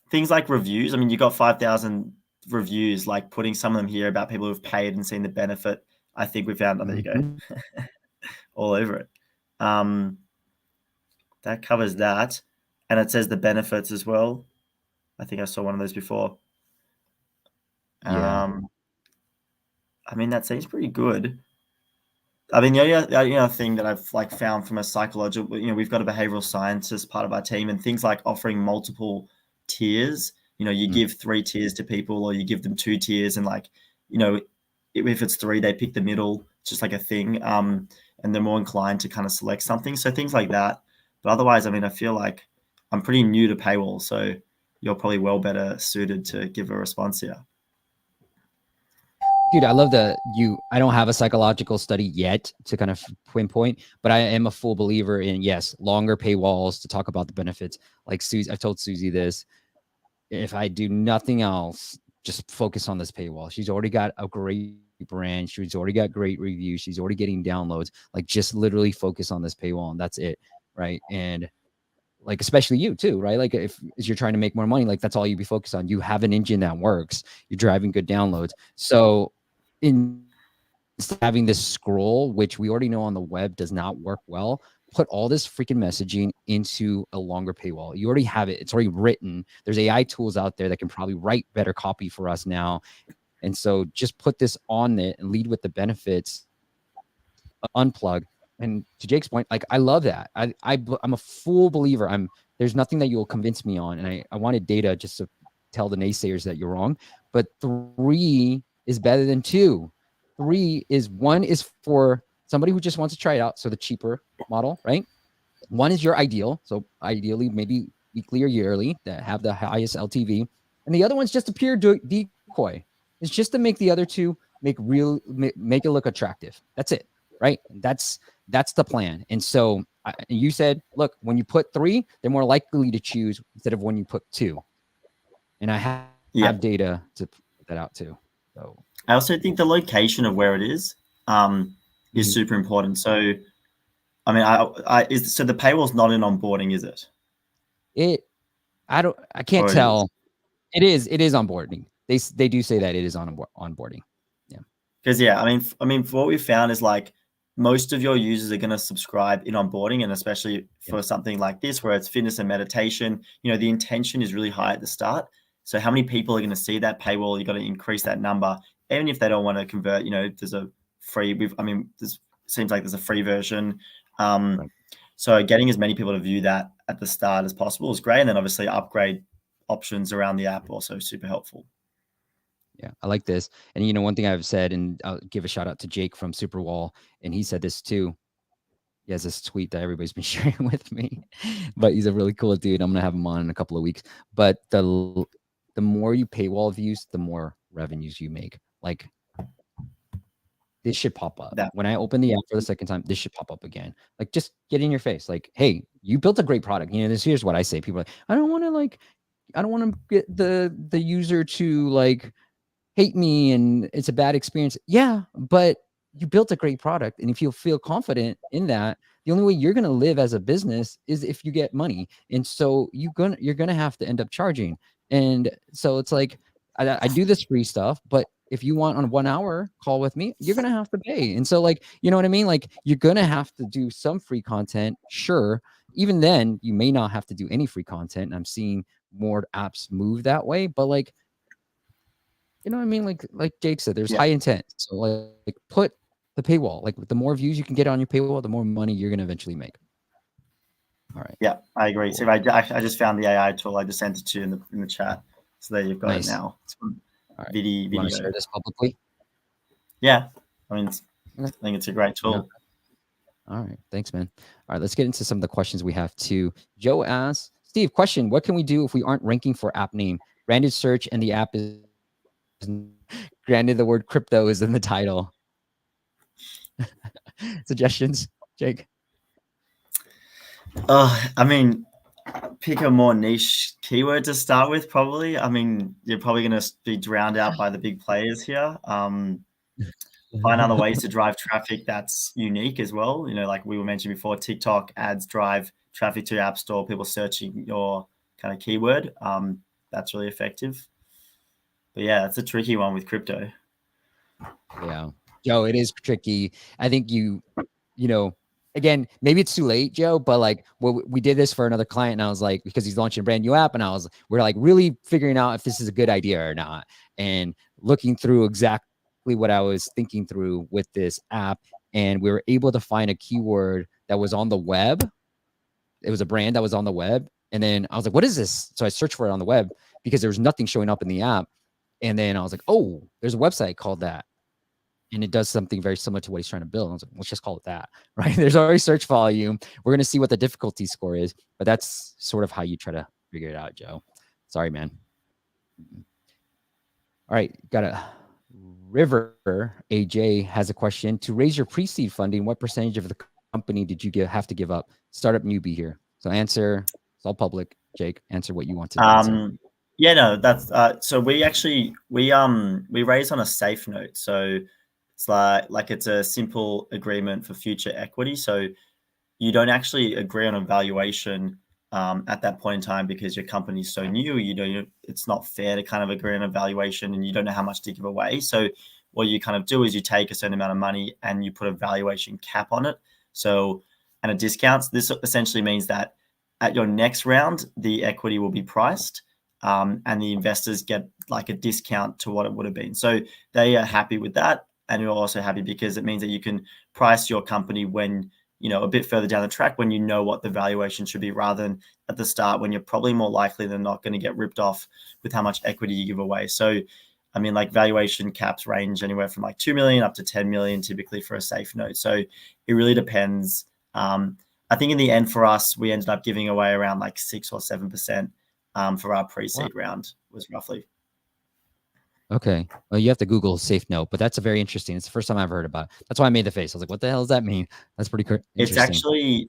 things like reviews. I mean, you got 5,000 reviews. Like putting some of them here about people who've paid and seen the benefit. I think we found. Oh, there you go, all over it. That covers that, and it says the benefits as well. I think I saw one of those before. Yeah. I mean, that seems pretty good. I mean, the only thing that I've like found from a psychological, we've got a behavioral scientist part of our team, and things like offering multiple tiers. You give 3 tiers to people, or you give them 2 tiers, and like, if it's 3, they pick the middle. It's just like a thing, and they're more inclined to kind of select something. So things like that. But otherwise, I mean, I feel like I'm pretty new to paywall, so you're probably well better suited to give a response here. Dude, I love I don't have a psychological study yet to kind of pinpoint, but I am a full believer in, yes, longer paywalls to talk about the benefits. Like Susie, I've told Susie this, if I do nothing else, just focus on this paywall. She's already got a great brand. She's already got great reviews. She's already getting downloads. Like just literally focus on this paywall and that's it. Right. And like, especially you too, right? Like if you're trying to make more money, like that's all you be focused on. You have an engine that works. You're driving good downloads. So instead of having this scroll, which we already know on the web does not work well, put all this freaking messaging into a longer paywall. You already have it. It's already written. There's AI tools out there that can probably write better copy for us now. And so just put this on it and lead with the benefits, unplug. And to Jake's point, like, I love that. I'm a full believer. There's nothing that you'll convince me on. And I wanted data just to tell the naysayers that you're wrong, but 3 is better than 2. 1 is for somebody who just wants to try it out. So the cheaper model, right? 1 is your ideal. So ideally, maybe weekly or yearly that have the highest LTV. And the other one's just a pure decoy. It's just to make the other 2 make it look attractive. That's it, right? That's the plan. And so you said, look, when you put 3, they're more likely to choose instead of when you put 2. And I have data to put that out too. So I also think the location of where it is super important. So, I mean, so the paywall's not in onboarding, is it? I can't tell. It is onboarding. They do say that it is on onboarding. Yeah. Because I mean, what we found is like most of your users are going to subscribe in onboarding, and especially for something like this where it's fitness and meditation, the intention is really high at the start. So how many people are going to see that paywall? You got to increase that number, even if they don't want to convert. There's a free. Seems like there's a free version. Right. So getting as many people to view that at the start as possible is great, and then obviously upgrade options around the app also super helpful. Yeah, I like this. And one thing I've said, and I'll give a shout out to Jake from Superwall, and he said this too. He has this tweet that everybody's been sharing with me, but he's a really cool dude. I'm gonna have him on in a couple of weeks. But the more you paywall views, the more revenues you make. Like this should pop up. When I open the app for the second time, this should pop up again. Like just get in your face. Like, hey, you built a great product. Here's what I say. People are like, I don't want to get the user to like hate me and it's a bad experience. Yeah, but you built a great product. And if you feel confident in that, the only way you're going to live as a business is if you get money. And so you're going to have to end up charging. And so it's like, I do this free stuff, but if you want on a 1 hour call with me, you're going to have to pay. And so like, you know what I mean? Like you're going to have to do some free content. Sure. Even then you may not have to do any free content. And I'm seeing more apps move that way, but like, you know what I mean? Like Jake said, there's high intent. So like put the paywall, like the more views you can get on your paywall, the more money you're going to eventually make. All right. Yeah, I agree. Cool. So I just found the AI tool. I just sent it to you in the chat. So there you've got it now. It's right. video. You want to share this publicly? Yeah. I mean, I think it's a great tool. All right. Thanks, man. All right. Let's get into some of the questions we have too. Joe asks, Steve, question, what can we do if we aren't ranking for app name? Branded search and the app is granted the word crypto is in the title. suggestions, Jake? I mean, pick a more niche keyword to start with, probably. I mean, you're probably going to be drowned out by the big players here. Find other ways to drive traffic that's unique as well. Like we were mentioning before, TikTok ads drive traffic to your app store, people searching your kind of keyword. That's really effective. But yeah, it's a tricky one with crypto. Yeah, Joe, it is tricky. I think again, maybe it's too late, Joe, but like we did this for another client, and I was like, because he's launching a brand new app, and we're like really figuring out if this is a good idea or not, and looking through exactly what I was thinking through with this app, and we were able to find a keyword that was on the web. It was a brand that was on the web, and then I was like, what is this? So I searched for it on the web because there was nothing showing up in the app, and then I was like, oh, there's a website called that. And it does something very similar to what he's trying to build. I was like, let's just call it that, right? There's already search volume. We're going to see what the difficulty score is, but that's sort of how you try to figure it out, Joe. Sorry, man. All right. Got a River AJ has a question. To raise your pre-seed funding, what percentage of the company did you have to give up? Startup newbie here. So answer, it's all public. Jake, answer what you want to answer. Yeah, no, that's so we raised on a safe note. So it's like it's a simple agreement for future equity. So you don't actually agree on a valuation at that point in time because your company's so new. It's not fair to kind of agree on a valuation, and you don't know how much to give away. So what you kind of do is you take a certain amount of money and you put a valuation cap on it. So and a discount. This essentially means that at your next round, the equity will be priced. And the investors get like a discount to what it would have been. So they are happy with that. And you're also happy because it means that you can price your company when, a bit further down the track, when you know what the valuation should be, rather than at the start when you're probably more likely than not going to get ripped off with how much equity you give away. So, I mean, like valuation caps range anywhere from like 2 million up to 10 million typically for a safe note. So it really depends. I think in the end for us, we ended up giving away around like 6 or 7%. For our pre-seed round was roughly. Okay. Well, you have to Google safe note, but that's a very interesting. It's the first time I've heard about it. That's why I made the face. I was like, what the hell does that mean? That's pretty interesting.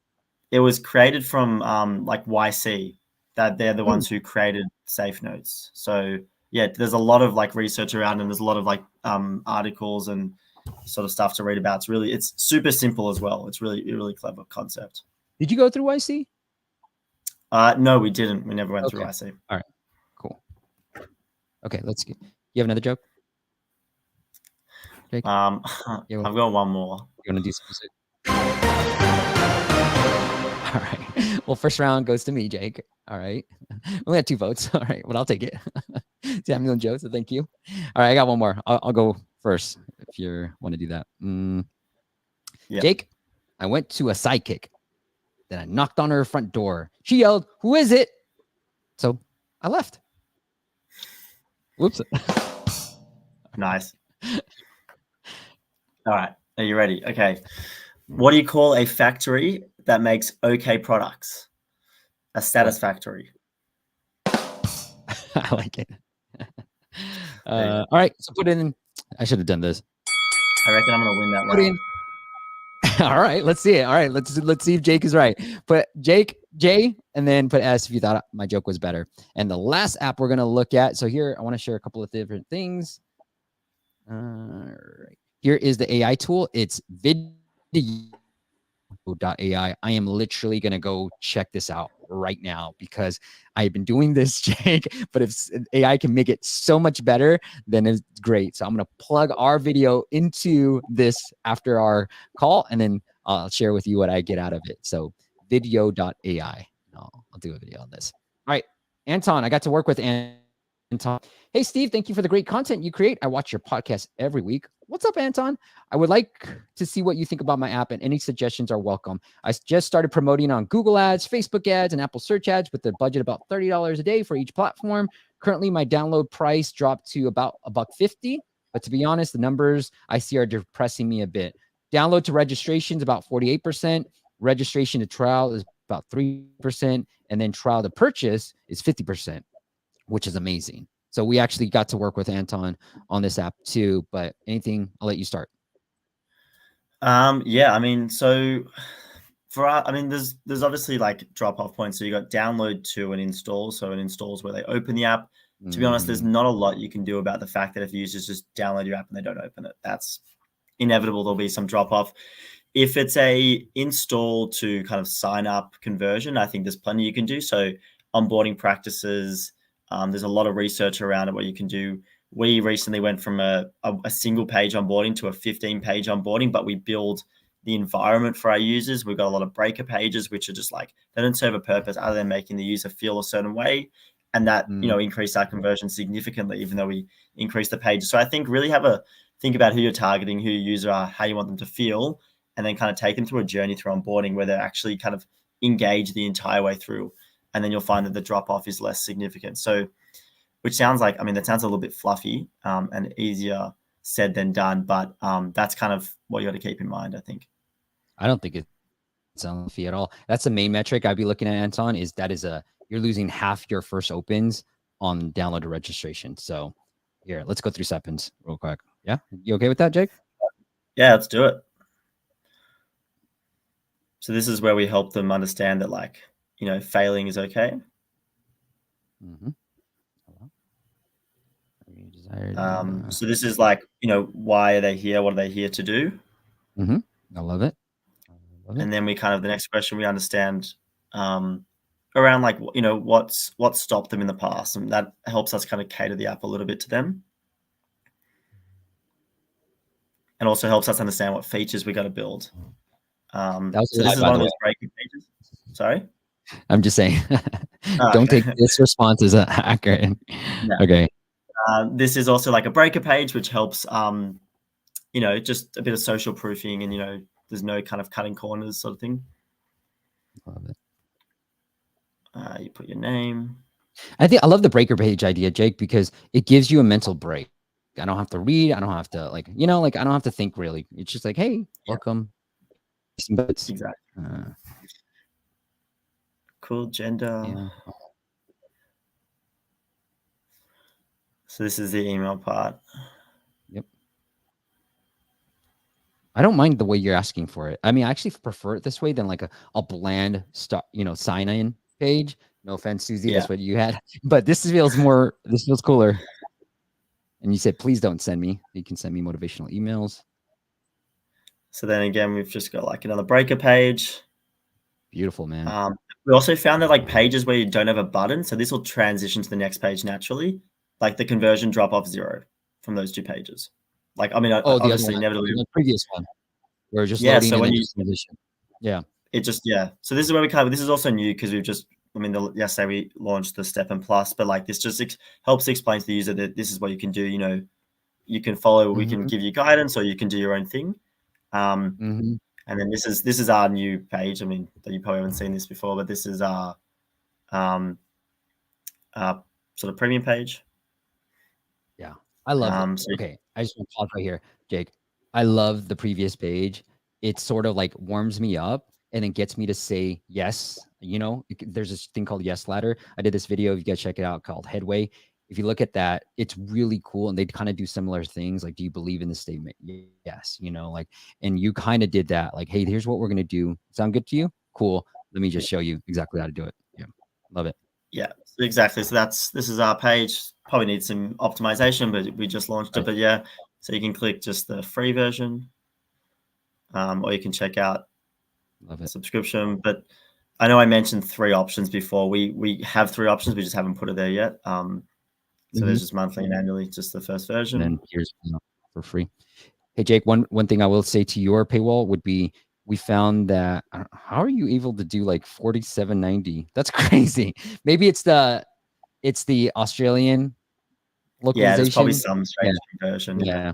It was created from like YC, that they're the ones who created safe notes. So yeah, there's a lot of like research around, and there's a lot of like articles and sort of stuff to read about. It's super simple as well. It's really, really clever concept. Did you go through YC? No, we didn't. We never went through IC. All right, cool. Okay, let's get. You have another joke? Jake? I've got one more. You want to do some music? All right. Well, first round goes to me, Jake. All right. We only had 2 votes. All right, but I'll take it. Samuel Joe, so thank you. All right, I got one more. I'll go first if you want to do that. Yep. Jake, I went to a sidekick. Then I knocked on her front door. She yelled, "Who is it?" So I left. Whoops. Nice. All right. Are you ready? Okay. What do you call a factory that makes okay products? A satisfactory. I like it. All right. So put in. I should have done this. I reckon I'm going to win that round. All right, let's see it. All right, let's see if Jake is right. Put J, and then put S if you thought my joke was better. And the last app we're gonna look at. So here, I want to share a couple of different things. All right, here is the AI tool. It's video.ai. I am literally gonna go check this out right now because I've been doing this, Jake. But if AI can make it so much better, then it's great. So I'm gonna plug our video into this after our call, and then I'll share with you what I get out of it. So video.ai. I'll do a video on this. All right, Anton, I got to work with Anton. Hey, Steve, thank you for the great content you create. I watch your podcast every week. What's up, Anton? I would like to see what you think about my app, and any suggestions are welcome. I just started promoting on Google ads, Facebook ads, and Apple search ads with a budget about $30 a day for each platform. Currently, my download price dropped to about $1.50, but to be honest, the numbers I see are depressing me a bit. Download to registration is about 48%. Registration to trial is about 3%. And then trial to purchase is 50%, which is amazing. So we actually got to work with Anton on this app too, but anything, I'll let you start. Yeah, I mean, so I mean, there's obviously like drop off points. So you got download to and install. So an install is where they open the app. To be honest, there's not a lot you can do about the fact that if users just download your app and they don't open it, that's inevitable. There'll be some drop off. If it's a install to kind of sign up conversion, I think there's plenty you can do. So onboarding practices, there's a lot of research around it, what you can do. We recently went from a single page onboarding to a 15-page onboarding, but we build the environment for our users. We've got a lot of breaker pages, which are just like, they don't serve a purpose other than making the user feel a certain way. And that, increased our conversion significantly, even though we increased the pages. So I think really think about who you're targeting, who your user are, how you want them to feel, and then kind of take them through a journey through onboarding where they're actually kind of engaged the entire way through. And then you'll find that the drop off is less significant. So, which sounds like, I mean, that sounds a little bit fluffy and easier said than done, but that's kind of what you got to keep in mind, I think. I don't think it's fluffy at all. That's the main metric I'd be looking at, Anton, you're losing half your first opens on download to registration. So here, let's go through Steppens real quick. Yeah. You okay with that, Jake? Yeah, let's do it. So this is where we help them understand that, like, failing is okay. So this is like, why are they here? What are they here to do? I love it. And then the next question we understand around like, what's stopped them in the past. And that helps us kind of cater the app a little bit to them. And also helps us understand what features we got to build. So this is one of those breaking pages. Sorry? I'm just saying, don't take this response as accurate. No. Okay. This is also like a breaker page, which helps, just a bit of social proofing and, there's no kind of cutting corners sort of thing. Love it. You put your name. I love the breaker page idea, Jake, because it gives you a mental break. I don't have to read. I don't have to I don't have to think really. It's just like, hey, welcome. Exactly. Cool. Gender. Yeah. So this is the email part. Yep. I don't mind the way you're asking for it. I mean, I actually prefer it this way than like a bland sign in page. No offense, Susie, that's what you had. But this feels cooler. And you said, please don't send me. You can send me motivational emails. So then again, we've just got like another breaker page. Beautiful, man. We also found that like pages where you don't have a button, so this will transition to the next page naturally. Like the conversion drop off 0 from those two pages. Like, I mean, obviously inevitably the previous one. We're just loading so when you transition. Yeah. So this is where this is also new because we've just, yesterday we launched the Steppen Plus, but like this just helps explain to the user that this is what you can do. You can follow, we can give you guidance, or you can do your own thing. And then this is our new page. I mean, you probably haven't seen this before, but this is our sort of premium page. Yeah, I love it. Okay, I just want to pause right here, Jake. I love the previous page. It sort of like warms me up and then gets me to say yes. There's this thing called Yes Ladder. I did this video, if you guys check it out, called Headway. If you look at that, it's really cool. And they kind of do similar things. Like, do you believe in this statement? Yes. And you kind of did that. Like, hey, here's what we're going to do. Sound good to you? Cool. Let me just show you exactly how to do it. Yeah. Love it. Yeah, exactly. So this is our page. Probably needs some optimization, but we just launched it. But yeah, so you can click just the free version, or you can check out the subscription. But I know I mentioned 3 options before. We have 3 options. We just haven't put it there yet. So there's just monthly and annually, just the first version. And then here's for free. Hey, Jake, one thing I will say to your paywall would be, we found that, how are you able to do like $47.90? That's crazy. Maybe it's the Australian localization. Yeah, there's probably some strange conversion. Yeah,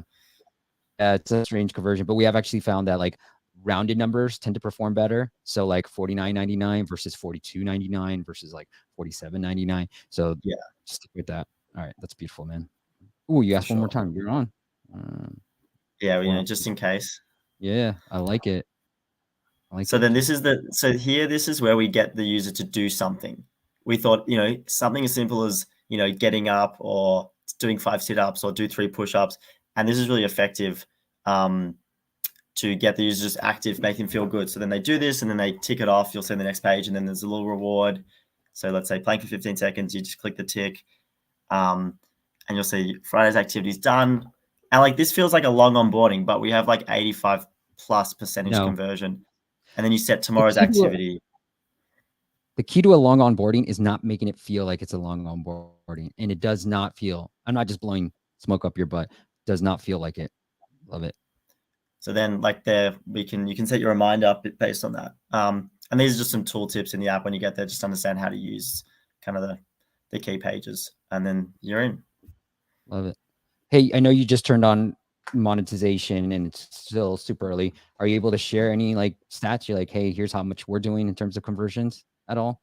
it's a strange conversion, but we have actually found that like rounded numbers tend to perform better. So like $49.99 versus $42.99 versus like $47.99. So yeah, stick with that. All right, that's beautiful, man. Ooh, you asked one more time. You're on. Yeah, just in case. Yeah, I like it. So then this is where we get the user to do something. We thought, something as simple as, getting up or doing 5 sit-ups or do 3 push-ups. And this is really effective to get the users active, make them feel good. So then they do this and then they tick it off. You'll see the next page and then there's a little reward. So let's say playing for 15 seconds, you just click the tick and you'll see Friday's activity's done. And like this feels like a long onboarding, but we have like 85+% conversion. And then you set tomorrow's activity. The key to a long onboarding is not making it feel like it's a long onboarding. And it does not feel, I'm not just blowing smoke up your butt, does not feel like it. Love it. So then like there, you can set your reminder up based on that. And these are just some tool tips in the app when you get there, just understand how to use kind of the key pages and then you're in. Love it. Hey, I know you just turned on monetization and it's still super early. Are you able to share any like stats? You're like, hey, here's how much we're doing in terms of conversions at all?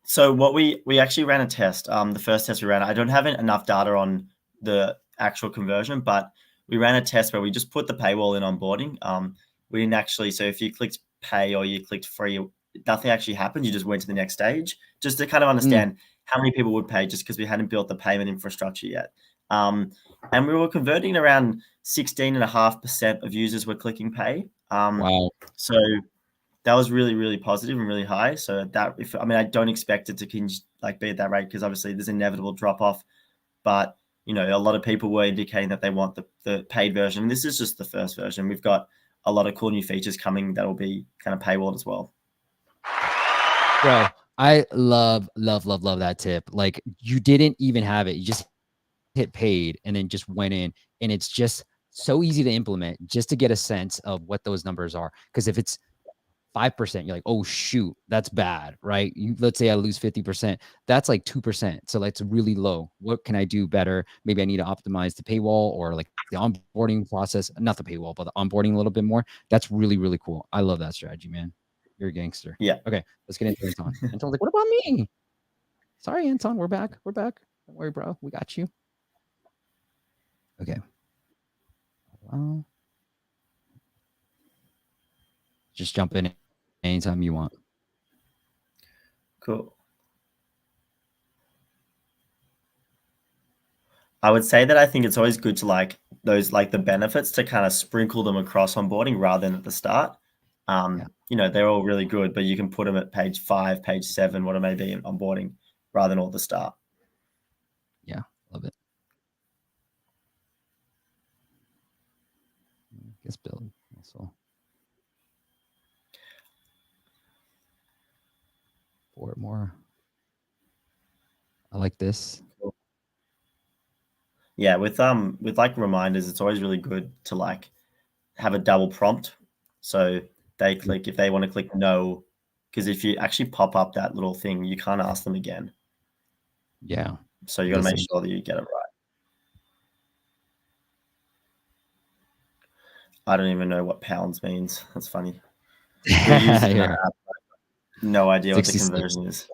So what we actually ran a test. The first test we ran, I don't have enough data on the actual conversion, but we ran a test where we just put the paywall in onboarding. We didn't actually, so if you clicked pay or you clicked free, nothing actually happened. You just went to the next stage just to kind of understand how many people would pay just because we hadn't built the payment infrastructure yet. And we were converting around 16.5% of users were clicking pay. Wow. So that was really, really positive and really high. So that, I don't expect it to be at that rate because obviously there's inevitable drop off, but a lot of people were indicating that they want the paid version. This is just the first version. We've got a lot of cool new features coming that will be kind of paywalled as well. Bro, I love that tip. Like you didn't even have it. You just hit paid and then just went in, and it's just so easy to implement just to get a sense of what those numbers are. Because if it's 5%, you're like, oh shoot, that's bad, right? Let's say I lose 50%, that's like 2%. So that's really low. What can I do better? Maybe I need to optimize the paywall or like the onboarding process, not the paywall, but the onboarding a little bit more. That's really, really cool. I love that strategy, man. You're a gangster. Yeah. Okay, let's get into Anton. Anton's like, what about me? Sorry, Anton, we're back. Don't worry, bro. We got you. Okay. Well, just jump in anytime you want. Cool. I would say that I think it's always good to the benefits to kind of sprinkle them across onboarding rather than at the start. They're all really good, but you can put them at page 5, page 7, what it may be in onboarding rather than all at the start. Yeah, love it. Guess build also. For more. I like this. Cool. Yeah, with like reminders, it's always really good to have a double prompt. So they click if they want to click no, because if you actually pop up that little thing, you can't ask them again. Yeah. So you got to make sure that you get it right. I don't even know what pounds means. That's funny. No idea 66. What the conversion is.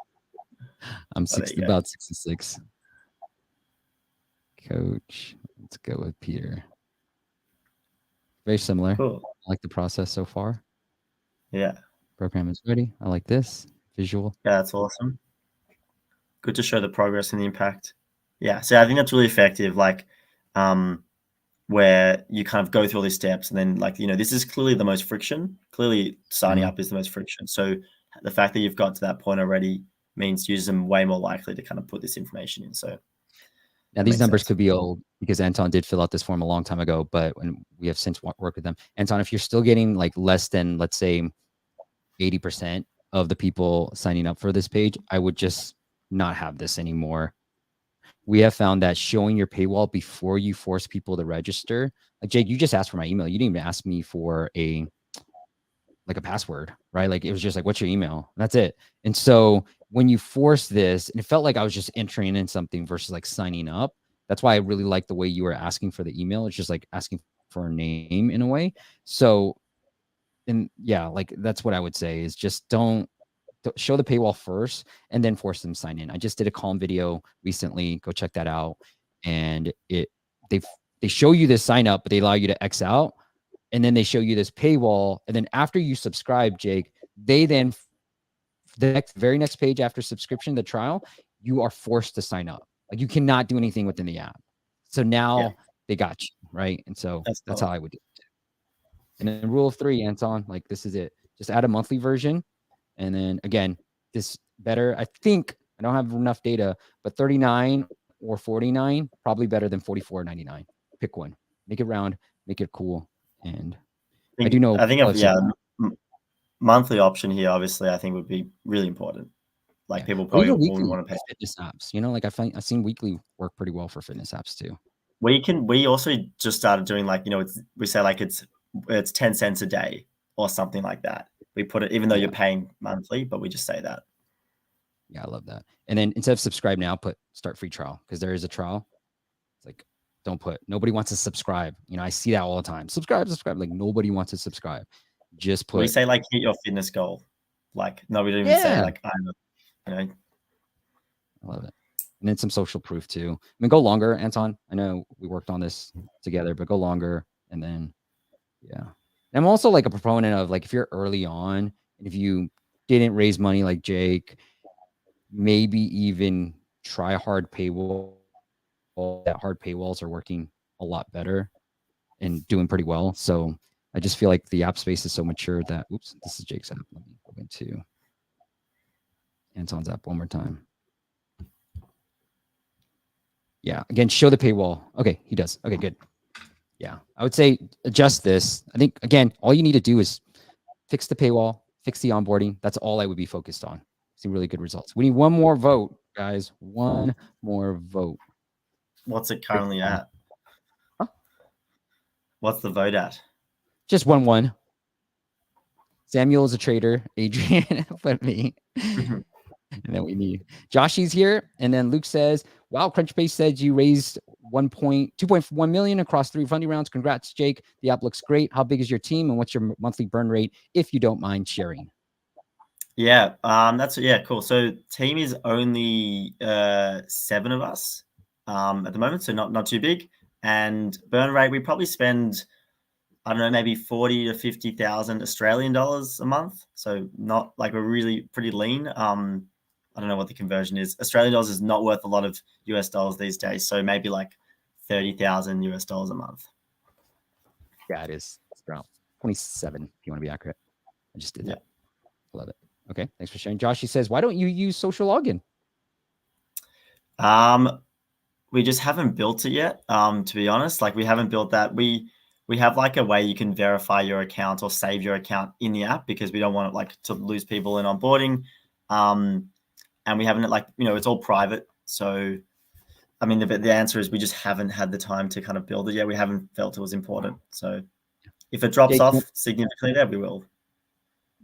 I'm about 66. Coach. Let's go with Peter. Very similar. Cool. I like the process so far. Yeah. Program is ready. I like this visual. Yeah, that's awesome. Good to show the progress and the impact. Yeah. So I think that's really effective. Where you kind of go through all these steps and then this is clearly the most friction. Clearly signing up is the most friction. So the fact that you've got to that point already means users are way more likely to kind of put this information in. So now these numbers could be old because Anton did fill out this form a long time ago, but when we have since worked with them. Anton, if you're still getting less than, let's say, 80% of the people signing up for this page, I would just not have this anymore. We have found that showing your paywall before you force people to register, like Jake, you just asked for my email. You didn't even ask me for a password, right? It was just like, what's your email? That's it. And so when you force this, and it felt like I was just entering in something versus signing up. That's why I really like the way you were asking for the email. It's just asking for a name in a way. So, and yeah, that's what I would say is just don't show the paywall first and then force them to sign in. I just did a Calm video recently. Go check that out. And they show you this sign up, but they allow you to X out. And then they show you this paywall. And then after you subscribe, Jake, they then the very next page after subscription, the trial, you are forced to sign up. You cannot do anything within the app. So now they got you, right? And so that's how I would do it. And then rule of three, Anton, like this is it. Just add a monthly version. And then again, this better, I think, I don't have enough data, but 39 or 49, probably better than 44.99. Pick one. Make it round, make it cool. And I do know, I think monthly option here, obviously, I think would be really important. Like people probably won't want to pay. Fitness apps, you know, like I've seen weekly work pretty well for fitness apps too. We also just started doing like, you know, we say like it's 10 cents a day or something like that. We put it, even though you're paying monthly, but we just say that. Yeah, I love that. And then instead of subscribe now, put start free trial, because there is a trial. It's like, don't put, nobody wants to subscribe. You know, I see that all the time. Subscribe. Like nobody wants to subscribe. Just put. We say like hit your fitness goal. Like no, we don't even say like you know. I love it. And then some social proof too. I mean, go longer, Anton. I know we worked on this together, but go longer. And then, yeah. And I'm also like a proponent of like, if you're early on and if you didn't raise money like Jake, maybe even try a hard paywall. That hard paywalls are working a lot better and doing pretty well. So I just feel like the app space is so mature that, oops, this is Jake's app. Let me go into Anton's app one more time. Yeah, again, show the paywall. Okay, he does. Okay, good. Yeah, I would say adjust this. I think, again, all you need to do is fix the paywall, fix the onboarding. That's all I would be focused on. See really good results. We need one more vote, guys. One more vote. What's it currently at? Huh? What's the vote at? Just 1-1. Samuel is a trader. Adrian, but me. And then we need Joshy's here. And then Luke says, wow, Crunchbase said you raised 2.1 million across 3 funding rounds. Congrats, Jake. The app looks great. How big is your team and what's your monthly burn rate, if you don't mind sharing? Yeah, cool. So team is only 7 of us at the moment, so not too big. And burn rate, we probably spend, I don't know, maybe 40 to 50,000 Australian dollars a month. So not like, we're really pretty lean. I don't know what the conversion is. Australian dollars is not worth a lot of US dollars these days. So maybe like 30,000 US dollars a month. Yeah, it is. It's around 27 if you want to be accurate. I just did that. I love it. Okay, thanks for sharing. Josh, he says, why don't you use social login? We just haven't built it yet. To be honest, like we haven't built that. We have like a way you can verify your account or save your account in the app, because we don't want it like to lose people in onboarding. And we haven't, like, you know, it's all private. So, I mean, the answer is we just haven't had the time to kind of build it yet. We haven't felt it was important. So if it drops off significantly there, we will.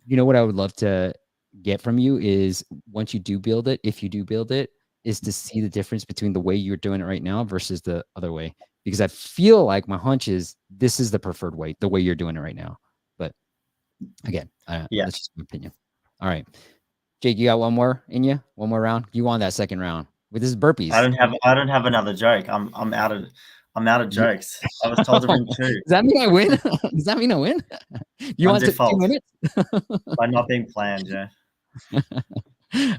You know what I would love to get from you is, once you do build it, if you do build it, is to see the difference between the way you're doing it right now versus the other way. Because I feel like my hunch is this is the preferred way, the way you're doing it right now. But again, that's just my opinion. All right. Jake, you got one more in you? One more round? You won that second round with this burpees. I don't have another joke. I'm out of jokes. I was told to bring 2. Does that mean I win? Does that mean I win? You want 2 minutes? By not being planned, yeah.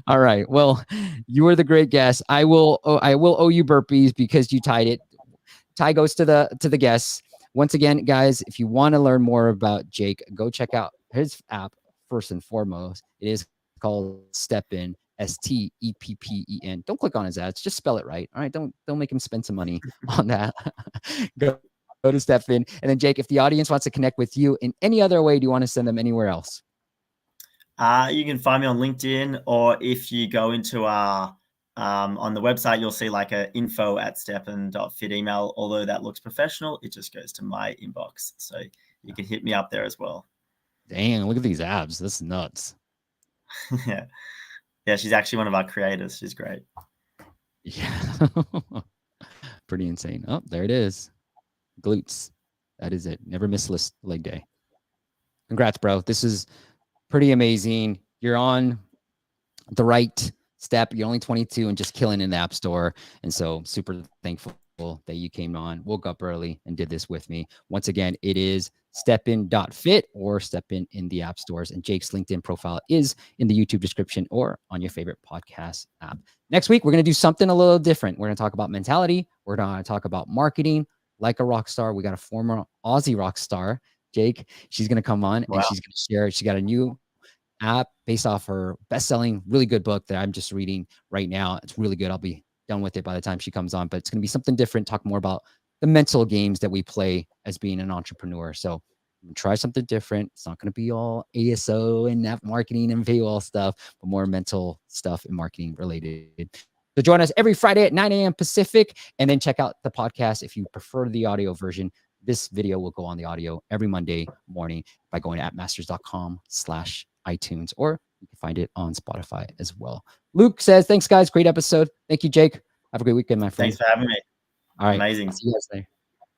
All right. Well, you were the great guest. I will owe you burpees because you tied it. Tie goes to the guests. Once again, guys, if you want to learn more about Jake, go check out his app first and foremost. It is called Steppen, Steppen. Don't click on his ads. Just spell it right. All right. Don't make him spend some money on that. Go to Steppen. And then Jake, if the audience wants to connect with you in any other way, do you want to send them anywhere else? You can find me on LinkedIn, or if you go into our on the website, you'll see like a info@steppen.fit email. Although that looks professional, it just goes to my inbox. So you can hit me up there as well. Dang, look at these abs. That's nuts. Yeah, she's actually one of our creators. She's great. Yeah. Pretty insane. Oh, there it is. Glutes. That is it. Never miss leg day. Congrats, bro. This is pretty amazing. You're on the right step. You're only 22 and just killing in the App Store. And so super thankful that you came on, woke up early and did this with me. Once again, it is steppen.fit or Steppen in the app stores. And Jake's LinkedIn profile is in the YouTube description or on your favorite podcast app. Next week, we're going to do something a little different. We're going to talk about mentality. We're going to talk about marketing like a rock star. We got a former Aussie rock star Jake. She's going to come on Wow. and she's going to share. She got a new app based off her best-selling, really good book that I'm just reading right now. It's really good. I'll be done with it by the time she comes on, but it's going to be something different. Talk more about the mental games that we play as being an entrepreneur. So try something different. It's not going to be all ASO and net marketing and paywall stuff, but more mental stuff and marketing related. So join us every Friday at 9 a.m. Pacific, and then check out the podcast if you prefer the audio version. This video will go on the audio every Monday morning by going to appmasters.com/iTunes, or you can find it on Spotify as well. Luke says, thanks, guys. Great episode. Thank you, Jake. Have a great weekend, my friend. Thanks for having me. All right. Amazing. See you guys later.